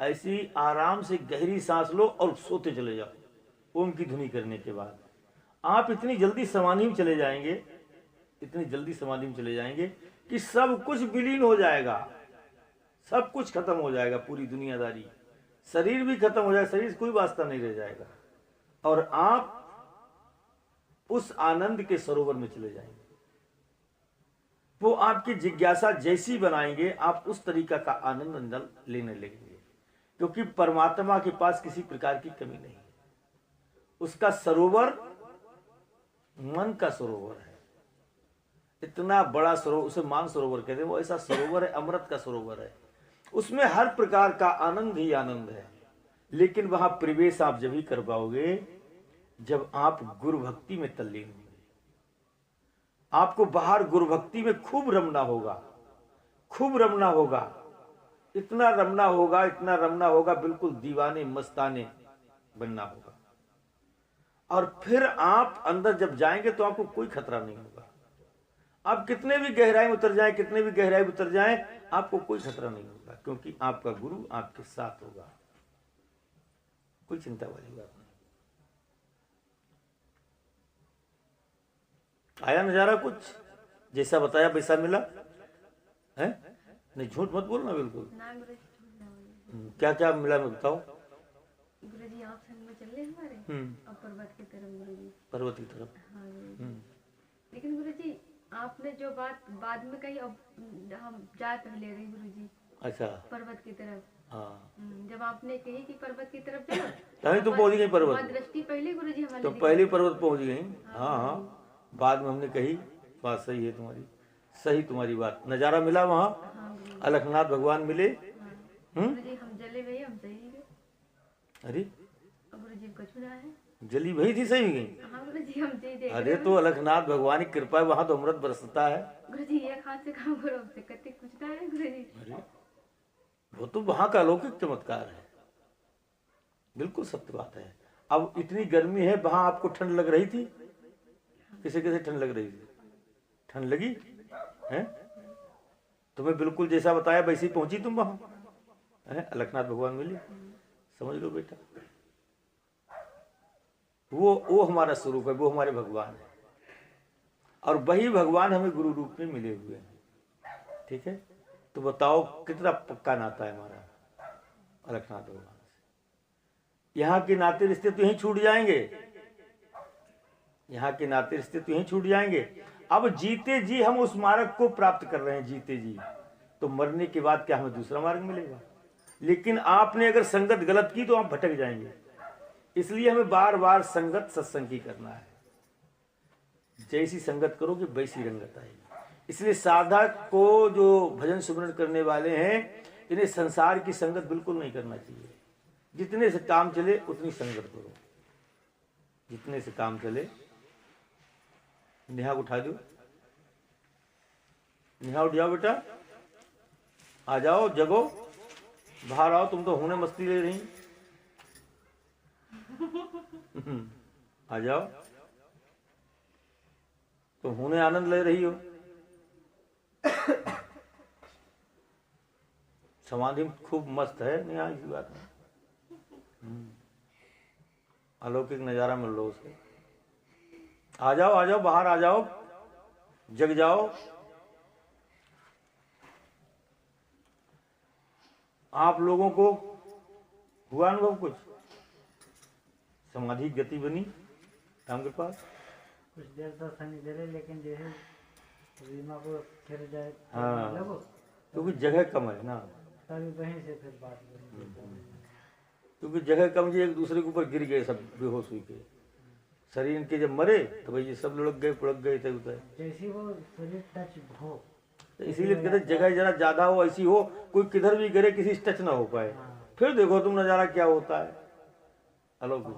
ऐसी आराम से गहरी सांस लो और सोते चले जाओ। ओम की धुनी करने के बाद आप इतनी जल्दी समाधि में चले जाएंगे, इतनी जल्दी समाधि में चले जाएंगे कि सब कुछ विलीन हो जाएगा, सब कुछ खत्म हो जाएगा, पूरी दुनियादारी, शरीर भी खत्म हो जाएगा, शरीर से कोई वास्ता नहीं रह जाएगा, और आप उस आनंद के सरोवर में चले जाएंगे। वो आपकी जिज्ञासा जैसी बनाएंगे आप उस तरीका का आनंद अंदर लेने लगेंगे, क्योंकि परमात्मा के पास किसी प्रकार की कमी नहीं है। उसका सरोवर मन का सरोवर है, इतना बड़ा सरोवर, उसे मान सरोवर कहते हैं, वो ऐसा सरोवर है, अमृत का सरोवर है। उसमें हर प्रकार का आनंद ही आनंद है। लेकिन वहां प्रवेश आप जब ही कर पाओगे जब आप गुरु भक्ति में तल्लीन होंगे। आपको बाहर गुरु भक्ति में खूब रमना होगा, खूब रमना होगा, इतना रमना होगा, इतना रमना होगा, बिल्कुल दीवाने मस्ताने बनना होगा। और फिर आप अंदर जब जाएंगे तो आपको कोई खतरा नहीं होगा। आप कितने भी गहराई में उतर जाएं, कितने भी गहराई में उतर जाएं, आपको कोई खतरा नहीं होगा, क्योंकि आपका गुरु आपके साथ होगा। कोई चिंता वाली बात नहीं। आया नजारा कुछ जैसा बताया वैसा मिला है? नहीं, झूठ मत बोलना बिल्कुल। क्या क्या मिला मैं बताओ। गुरुजी आप संग में चल रहे हमारे अब पर्वत की तरफ। गुरुजी पर्वत की तरफ, हाँ लेकिन गुरुजी आपने जो बात बाद में कही, अब हम जा पहले रहे गुरुजी। अच्छा, पर्वत की तरफ। हाँ, जब आपने कही कि पर्वत की तरफ चलो तभी तुम पहुंच गई पर्वत। दृष्टि पहले गुरुजी हमारे तो पहले पर्वत पहुंच गई। हाँ हाँ, बाद में हमने कही, बात सही है तुम्हारी, सही तुम्हारी बात। नजारा मिला वहाँ, अलखनाथ भगवान मिले। गुरुजी हम जले भई, हम सही गए। अरे गुरुजी कुछ ना है, जली भई थी, सही गई। हाँ गुरुजी हम सही देख। अरे तो अलखनाथ भगवान की कृपा है, वहाँ तो अमृत बरसता है। गुरुजी एक हाथ से काम करो, से कते कुछ ना है गुरुजी। अरे वो तो वहाँ का अलौकिक चमत्कार है, बिल्कुल सत्य बात है। अब इतनी गर्मी है, वहाँ आपको ठंड लग रही थी? किसे किसे ठंड लग रही थी? ठंड लगी है? तुम्हें बिल्कुल जैसा बताया वैसे ही पहुंची तुम वहां। अलखनाथ भगवान मिले, समझ लो बेटा। वो हमारा स्वरूप है, वो हमारे भगवान है, और वही भगवान हमें गुरु रूप में मिले हुए हैं। ठीक है, तो बताओ कितना पक्का नाता है हमारा अलखनाथ भगवान से। यहाँ के नाते रिश्ते तो यहीं छूट जाएंगे, यहाँ के नाते रिश्ते तो यहीं छूट जाएंगे। अब जीते जी हम उस मार्ग को प्राप्त कर रहे हैं, जीते जी, तो मरने के बाद क्या हमें दूसरा मार्ग मिलेगा? लेकिन आपने अगर संगत गलत की तो आप भटक जाएंगे। इसलिए हमें बार बार संगत सत्संग की करना है। जैसी संगत करोगे वैसी रंगत आएगी। इसलिए साधक को, जो भजन सुमरन करने वाले हैं, इन्हें संसार की संगत बिल्कुल नहीं करना चाहिए। जितने से काम चले उतनी संगत करो, जितने से काम चले। नेहा उठा दो, नेहा उठ जाओ बेटा, आ जाओ, जगो, बाहर आओ। तुम तो होने मस्ती ले रही, आ जाओ, तुम होने आनंद ले रही हो। समाधि खूब मस्त है नेहा, इसी बात में अलौकिक नजारा मिल लो उसे। आ जाओ, आ जाओ, बाहर आ जाओ, जग जाओ। आप लोगों को हुआ अनुभव कुछ? समाधि गति बनी राम के पास? कुछ देर तो नहीं दे रहे, लेकिन जो है को फिर जाए हाँ, क्योंकि जगह कम है ना, तभी वहीं से फिर बात करेंगे। क्योंकि जगह कम जी, एक दूसरे के ऊपर गिर गए सब बेहोश हुई के। शरीर इनके जब मरे तो भाई ये सब लुढ़क गए, पुढ़क गए थे उधर। जैसे वो शरीर टच हो, तो इसीलिए कहते जगह जरा ज्यादा हो, ऐसी हो कोई किधर भी गिरे किसी से टच ना हो पाए। फिर देखो तुम नजारा क्या होता है अलौकिक।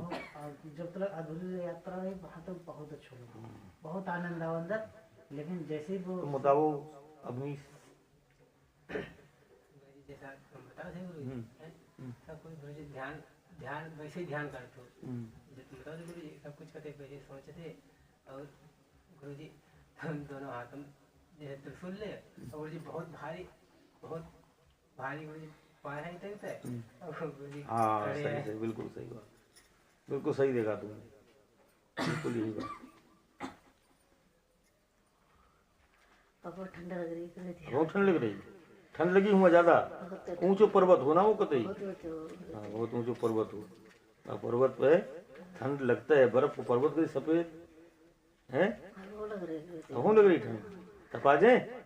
जब तक अधूरी यात्रा रही वहाँ तक बहुत अच्छा लगा, बहुत आनंद आया अंदर। लेकिन जैसे वो तुम बताओ अपनी जैसा तुम बता रहे गुरु जी, सब कुछ गुरु जी ध्यान वैसे ही ध्यान करते हो, बताओ गुरु जी सब कुछ करते वैसे सोचते। और गुरु जी हम दोनों हाथों जैसे त्रिशूल ले, और गुरु जी बहुत भारी गुरु जी पाए हैं तक से, और गुरु जी हाँ खड़े हैं। सही, बिल्कुल सही बात, बिल्कुल सही देखा तुमने, बिल्कुल यही बात। बहुत ठंडा लग रही है, बहुत ठंड लग रही है, ठंड लगी हुआ ज्यादा। ऊंचो पर्वत हो ना वो कतई, हाँ बहुत ऊंचो पर्वत हो, पर्वत पे ठंड लगता है, बर्फ को पर्वत कहीं सफेद है, हो लग रही ठंड, तपा जाए।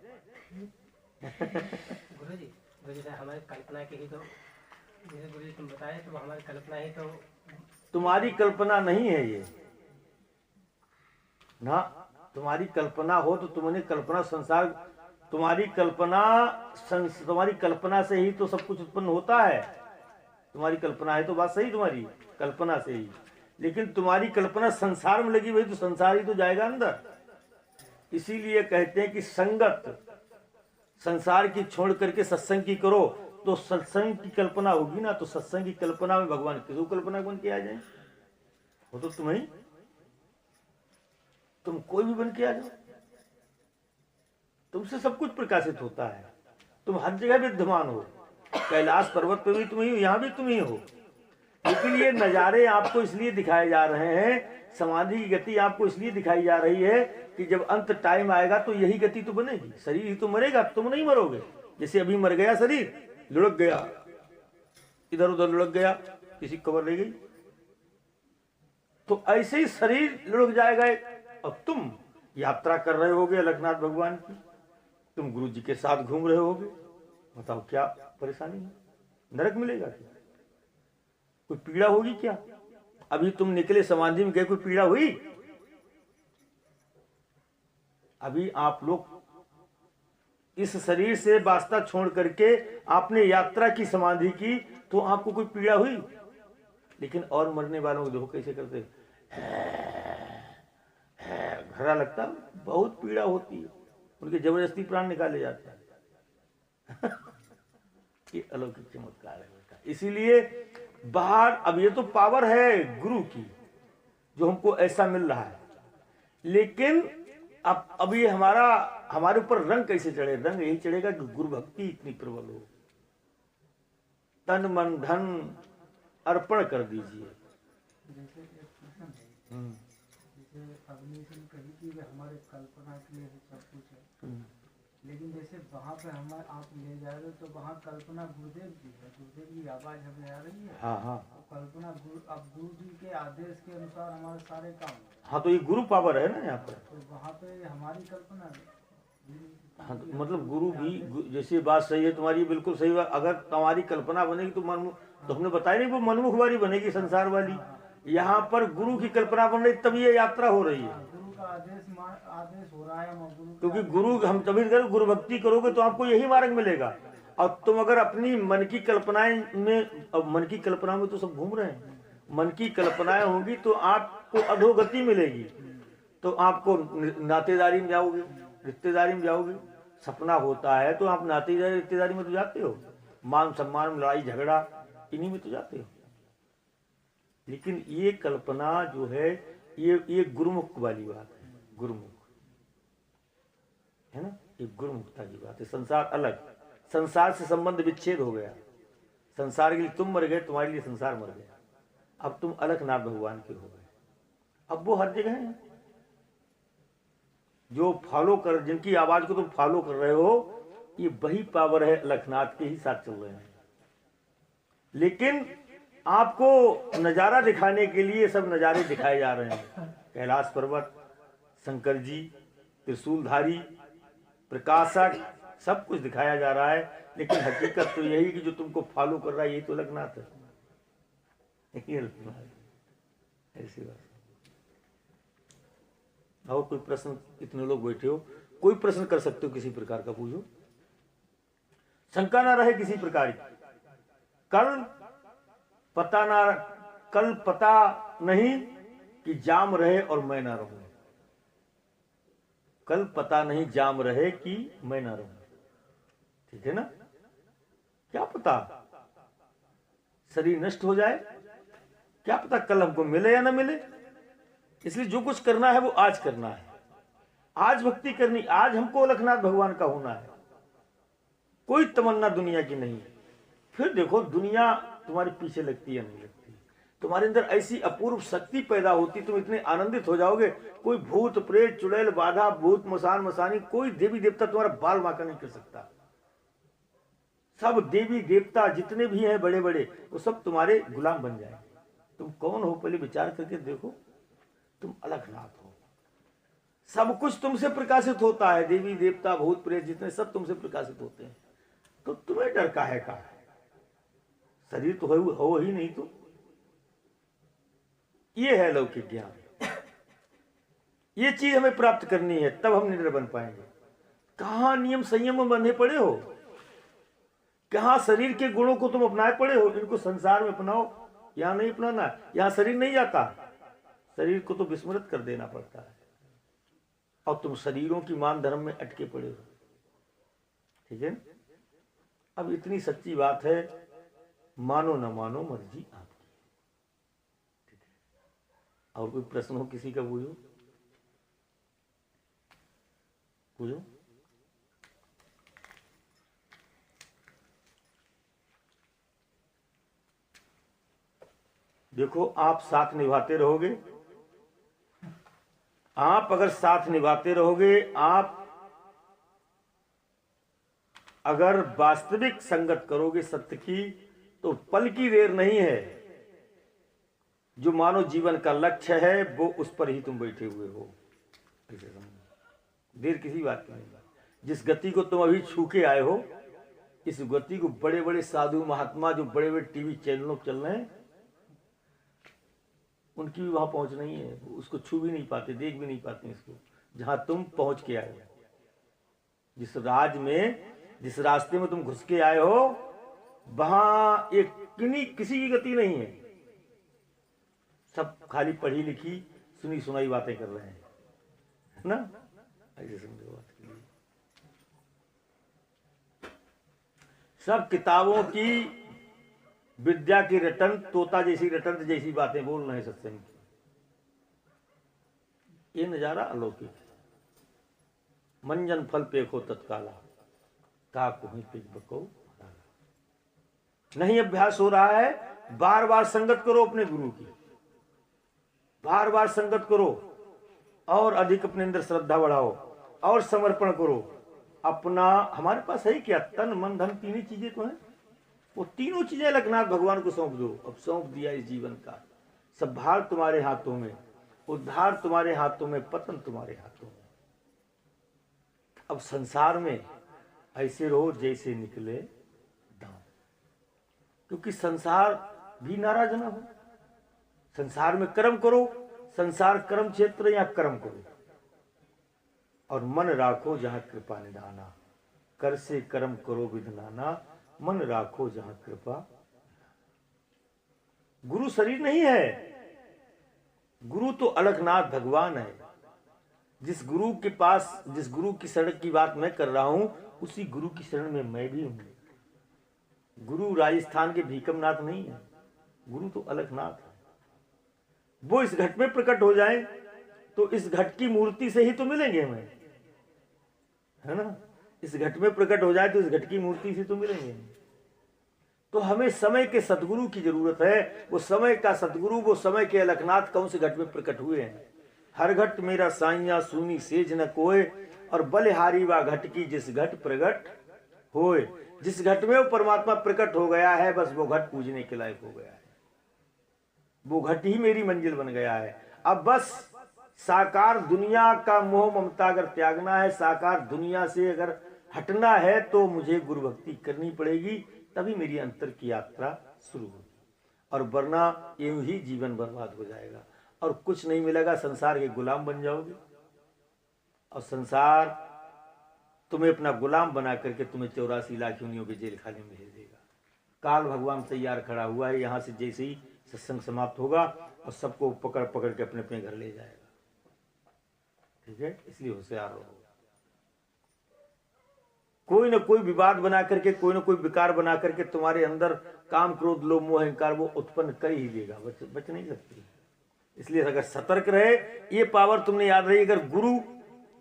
गुरु जी जैसे हमारी कल्पना की ही तो, जैसे गुरु जी तुम बताए तो हमारी कल्पना ही तो। तुम्हारी कल्पना नहीं है ये ना, तुम्हारी कल्पना हो तो तुमने कल्पना संसार, तुम्हारी कल्पना से ही तो सब कुछ उत्पन्न होता है। तुम्हारी कल्पना है तो बात सही, तुम्हारी कल्पना से ही, लेकिन तुम्हारी कल्पना संसार में लगी हुई तो संसार ही तो जाएगा अंदर। इसीलिए कहते हैं कि संगत संसार की छोड़ करके सत्संग की करो, तो सत्संग की कल्पना होगी ना, तो सत्संग की कल्पना में भगवान किसको कल्पना बन के आ जाए, वो तो तुम्हें, तुम कोई भी बन के आ जाओ, तुमसे सब कुछ प्रकाशित होता है, तुम हर जगह विद्यमान हो, कैलाश पर्वत पे भी तुम ही हो, यहाँ भी तुम ही हो। लेकिन ये नजारे आपको इसलिए दिखाए जा रहे हैं, समाधि की गति आपको इसलिए दिखाई जा रही है कि जब अंत टाइम आएगा तो यही गति तो बनेगी। शरीर ही तो मरेगा, तुम नहीं मरोगे। जैसे अभी मर गया शरीर, लुढ़क गया, इधर उधर लुढ़क गया, किसी कबर ले गई, तो ऐसे ही शरीर लुढ़क जाएगा। अब तुम यात्रा कर रहे होगे अलखनाथ भगवान की, तुम गुरु जी के साथ घूम रहे होगे, बताओ क्या परेशानी है, नरक मिलेगा क्या, कोई पीड़ा होगी क्या? अभी तुम निकले समाधि में गए, कोई पीड़ा हुई? अभी आप लोग इस शरीर से वास्ता छोड़ करके आपने यात्रा की, समाधि की, तो आपको कोई पीड़ा हुई? लेकिन और मरने वालों को देखो कैसे करते, घरा लगता, बहुत पीड़ा होती है, उनके जबरदस्ती प्राण निकाले जाते हैं। ये अलौकिक चमत्कार है बेटा। इसीलिए बाहर, अब ये तो पावर है गुरु की जो हमको ऐसा मिल रहा है, लेकिन अब ये हमारे ऊपर रंग कैसे चढ़े? रंग यही चढ़ेगा कि गुरु भक्ति इतनी प्रबल हो, तन मन धन अर्पण कर दीजिए। जैसे कही कि हमारे कल्पना के लिए सब कुछ है, लेकिन जैसे वहाँ पे हम आप ले जा रहे हो तो वहाँ कल्पना गुरुदेव जी है, गुरुदेव की आवाज हमें आ रही है। हाँ हाँ, कल्पना अब गुरु जी के आदेश के अनुसार हमारे सारे काम। हाँ तो ये गुरु पावर है ना यहाँ पर। तो वहाँ पे हमारी कल्पना, हाँ तो मतलब गुरु भी, जैसे बात सही है तुम्हारी, बिल्कुल सही बात। अगर तुम्हारी कल्पना बनेगी तो मनमुख, तो हमने बताया नहीं वो मनमुख वाली बनेगी, संसार वाली। यहाँ पर गुरु की कल्पना बन रही, तब ये यात्रा हो रही है। गुरु का आदेश हो रहा है, क्योंकि गुरु, हम तभी करो गुरु भक्ति करोगे तो आपको यही मार्ग मिलेगा। और तुम अगर अपनी मन की कल्पनाएं में, अब मन की कल्पना में तो सब घूम रहे हैं, मन की कल्पनाएं होंगी तो आपको अधोगति मिलेगी, तो आपको नातेदारी में जाओगे, रिश्तेदारी में जाओगे। सपना होता है तो आप नातेदारी रिश्तेदारी में तो जाते हो, मान सम्मान, लड़ाई झगड़ा, इन्हीं में तो जाते हो। लेकिन ये कल्पना जो है, ये गुरुमुख वाली बात है, गुरुमुख है ना, ये गुरुमुखता की बात है। संसार अलग, संसार से संबंध विच्छेद हो गया। संसार के लिए तुम मर गए, तुम्हारे लिए संसार मर गया। अब तुम अलखनाथ भगवान के हो गए। अब वो हर जगह है, जो फॉलो कर, जिनकी आवाज को तुम फॉलो कर रहे हो, ये वही पावर है, अलखनाथ के ही साथ चल रहे हैं। लेकिन आपको नजारा दिखाने के लिए सब नजारे दिखाए जा रहे हैं। कैलाश पर्वत, शंकर जी, त्रिशूलधारी, प्रकाशक, सब कुछ दिखाया जा रहा है, लेकिन हकीकत तो यही कि जो तुमको फॉलो कर रहा है यही तो अलखनाथ है। यही अलखनाथ है। ऐसी बात। और कोई प्रश्न? इतने लोग बैठे हो, कोई प्रश्न कर सकते हो, किसी प्रकार का पूछो, शंका ना रहे किसी प्रकार की। कल पता नहीं कि जाम रहे और मैं ना रहूं। कल पता नहीं जाम रहे कि मैं ना रहूं। ठीक है ना? क्या पता शरीर नष्ट हो जाए, क्या पता कल हमको मिले या ना मिले। इसलिए जो कुछ करना है वो आज करना है, आज भक्ति करनी, आज हमको अलखनाथ भगवान का होना है। कोई तमन्ना दुनिया की नहीं है। फिर देखो दुनिया तुम्हारे पीछे लगती है नहीं लगती, तुम्हारे अंदर ऐसी अपूर्व शक्ति पैदा होती, तुम इतने आनंदित हो जाओगे, कोई भूत प्रेत चुड़ैल बाधा भूत मसान मसानी, कोई देवी देवता तुम्हारा बाल बांका नहीं कर सकता। सब देवी देवता जितने भी हैं बड़े बड़े, वो सब तुम्हारे गुलाम बन जाएंगे। तुम कौन हो पहले विचार करके देखो, तुम अलखनाथ हो। सब कुछ तुमसे प्रकाशित होता है, देवी देवता भूत प्रेत जितने सब तुमसे प्रकाशित होते हैं, तो तुम्हें डर काहे का है? शरीर तो हो ही नहीं। तो ये है लौकिक ज्ञान, ये चीज हमें प्राप्त करनी है, तब हम निडर बन पाएंगे। कहां नियम संयम में बंधे पड़े हो, कहां शरीर के गुणों को तुम अपनाए पड़े हो। इनको संसार में अपनाओ, यहां नहीं अपनाना, यहां शरीर नहीं जाता। शरीर को तो विस्मृत कर देना पड़ता है, और तुम शरीरों की मान धर्म में अटके पड़े हो। ठीक है? अब इतनी सच्ची बात है, मानो न मानो मर्जी आपकी। ठीक है? और कोई प्रश्न हो किसी का? पूछो पूछो। देखो आप साथ निभाते रहोगे, आप अगर साथ निभाते रहोगे, आप अगर वास्तविक संगत करोगे सत्य की, तो पल की देर नहीं है। जो मानव जीवन का लक्ष्य है वो उस पर ही तुम बैठे हुए हो। देर किसी बात की नहीं। जिस गति को तुम अभी छू के आए हो, इस गति को बड़े बड़े साधु महात्मा जो बड़े बड़े टीवी चैनलों चल रहे हैं, उनकी भी वहां पहुंच नहीं है, उसको छू भी नहीं पाते, देख भी नहीं पाते इसको, जहां तुम पहुंच के आए हो। जिस राज में, जिस रास्ते में तुम घुस के आए हो, वहां एक किसी की गति नहीं है। सब खाली पढ़ी लिखी सुनी सुनाई बातें कर रहे हैं, है ना? ऐसे समझो बात के लिए। सब किताबों की विद्या की रटन, तोता जैसी रटन जैसी बातें बोल रहे हैं सत्संग की। ये नजारा अलौकिक है। मंजन फल पेखो तत्काला, का कुही पिज बको। नहीं अभ्यास हो रहा है, बार बार संगत करो अपने गुरु की, बार बार संगत करो, और अधिक अपने अंदर श्रद्धा बढ़ाओ, और समर्पण करो अपना। हमारे पास है क्या? तन मन धन, तीन ही चीजें तो हैं। वो तीनों चीजें अलखनाथ भगवान को सौंप दो। अब सौंप दिया इस जीवन का, सब भार तुम्हारे हाथों में, उद्धार तुम्हारे हाथों में, पतन तुम्हारे हाथों में। अब संसार में ऐसे रहो जैसे निकले दांव, क्योंकि संसार भी नाराज ना हो। संसार में कर्म करो, संसार कर्म क्षेत्र, या कर्म करो, और मन राखो जहां कृपा निधाना। कर से कर्म करो विधनाना, मन राखो जहां कृपा। गुरु शरीर नहीं है, गुरु तो अलखनाथ भगवान है। जिस गुरु के पास, जिस गुरु की शरण की बात मैं कर रहा हूं, उसी गुरु की शरण में मैं भी हूं। गुरु राजस्थान के भीकमनाथ नहीं है, गुरु तो अलखनाथ है। वो इस घट में प्रकट हो जाए तो इस घट की मूर्ति से ही तो मिलेंगे हमें, है ना? इस घट में प्रकट हो जाए तो इस घट की मूर्ति से तो मिलेंगे। तो हमें समय के सतगुरु की जरूरत है। वो समय का सतगुरु, वो समय के अलखनाथ कौन से घट में प्रकट हुए हैं? हर घट मेरा साइया सुनी सेज न कोय, और बलिहारी वा घट की जिस घट प्रगट होए। जिस घट में वो परमात्मा प्रकट हो गया है, बस वो घट पूजने के लायक हो गया है। वो घट ही मेरी मंजिल बन गया है। अब बस साकार दुनिया का मोह ममता अगर त्यागना है, साकार दुनिया से अगर हटना है तो मुझे गुरु भक्ति करनी पड़ेगी, तभी मेरी अंतर की यात्रा शुरू होगी। और वरना यूं ही जीवन बर्बाद हो जाएगा और कुछ नहीं मिलेगा, संसार के गुलाम बन जाओगे और संसार तुम्हें अपना गुलाम बना करके तुम्हें 84 लाख योनियों के जेल खाने में भेज देगा। काल भगवान तैयार खड़ा हुआ है, यहाँ से जैसे ही सत्संग समाप्त होगा और सबको पकड़ पकड़ के अपने अपने घर ले जाएगा। ठीक है, इसलिए होशियार रहो। कोई ना कोई विवाद बना करके, कोई ना कोई विकार बना करके तुम्हारे अंदर काम क्रोध लोभ मोह अहंकार वो उत्पन्न कर ही देगा, बच नहीं सकती। इसलिए अगर सतर्क रहे, ये पावर तुमने याद रही, अगर गुरु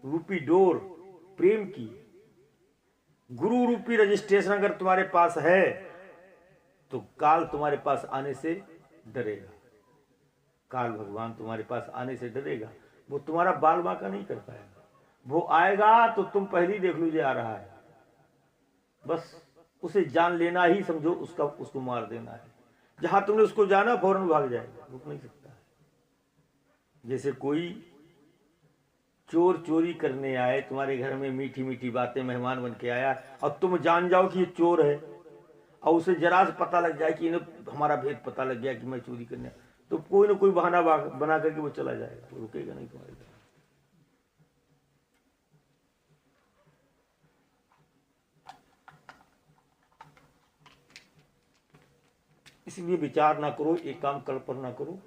रूपी डोर प्रेम की, गुरु रूपी रजिस्ट्रेशन अगर तुम्हारे पास है तो काल तुम्हारे पास आने से डरेगा। काल भगवान तुम्हारे पास आने से डरेगा, वो तुम्हारा बाल बांका नहीं कर पाएगा। वो आएगा तो तुम पहले ही देख लीजिए आ रहा है, बस उसे जान लेना ही समझो, उसको मार देना है। जहां तुमने उसको जाना फौरन भाग जाएगा, रुक नहीं सकता है। जैसे कोई चोर चोरी करने आए तुम्हारे घर में, मीठी मीठी बातें, मेहमान बन के आया और तुम जान जाओ कि ये चोर है और उसे जरा से पता लग जाए कि इन्हें हमारा भेद पता लग गया कि मैं चोरी करने, तो कोई ना कोई बहाना बना करके वो चला जाएगा, वो रुकेगा नहीं तुम्हारे घर। इसलिए विचार ना करो, एक काम कल्पना करो।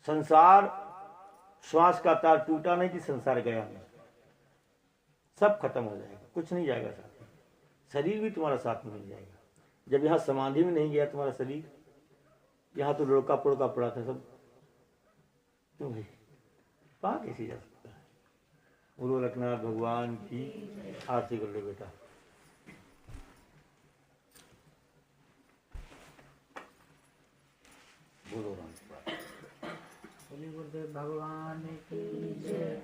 संसार श्वास का तार टूटा नहीं कि संसार गया नहीं, सब खत्म हो जाएगा, कुछ नहीं जाएगा साथ में। शरीर भी तुम्हारा साथ में नहीं जाएगा। जब यहाँ समाधि में नहीं गया तुम्हारा शरीर, यहाँ तो लड़का पुड़का पड़ा था सब, क्यों भाई वहां कैसे जा सकता है। बोलो रघुनाथ भगवान की आरती कर लो बेटा। बोलो राम गुरुदेव भगवान की जय।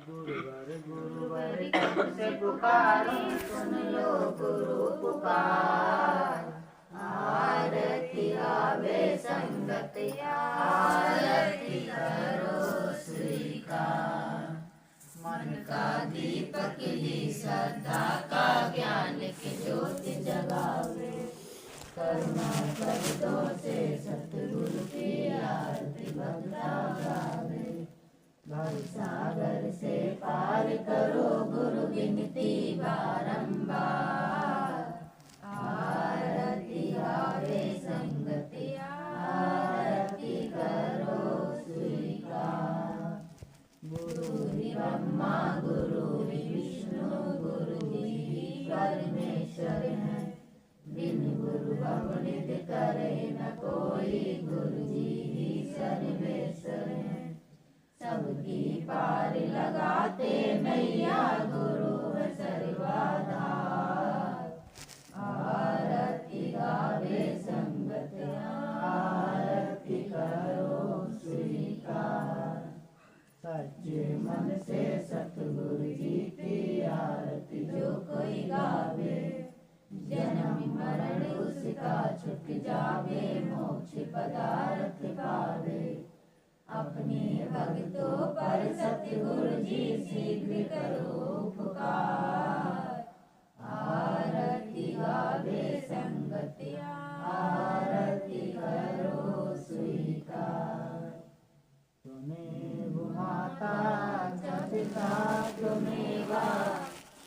गुरुवर कब से पुकारो, सुन लो गुरु पुकार। आरती गावे संगत, आरती करो स्वीकार। मन का दीपक ही श्रद्धा का ज्ञान की ज्योति जगावे। करुणा शब्दों से सतगुरु की आरती भक्ता गावे। भव सागर से पार करो गुरु विनती बारंबार। आरती गावे संगति, आरती करो स्वीकार। गुरु ही ब्रह्मा गुरु ही विष्णु, गुरु ही परमेश्वर है। बिन गुरु भवनित करे न कोई, गुरु जी ही सर्वेश्वर है। सबकी पार लगाते नैया, गुरु है सर्वाधार। आरती गावे संगत, आरती करो स्वीकार। सच्चे मन से सतगुरु जी की आरती जो कोई गावे। जन्म मरण उसका छुट जावे, मोक्ष पदार्थ पावे। अपने भक्तों पर सतगुरु जी शीघ्र करो उपकार। आरती गावे संगति, आरती करो स्वीकार। तुमेव माता च पिता तुमेवा,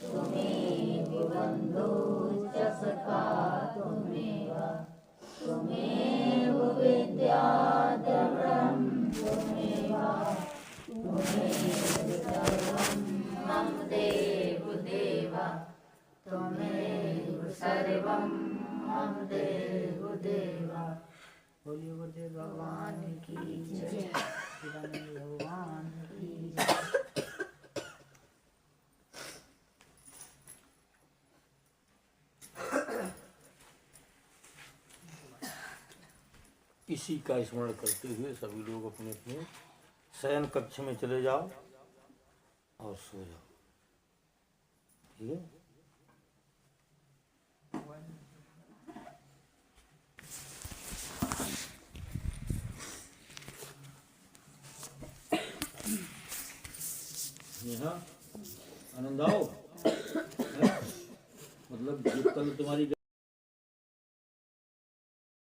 तुमेव बंधु च सखा तुमेवा। तुमेव विद्या द्रविणं तुमेवा। तुमेव सर्वं मम देव देवा। तुमेव सर्वं मम देव देवा। बोलिए गुरुदेव भगवान की जय। भगवान की जय। इसी का स्मरण करते हुए सभी लोग अपने अपने शयन कक्ष में चले जाओ और सो जाओ। ठीक है। नेहा आनंद आओ। मतलब जो कल तुम्हारी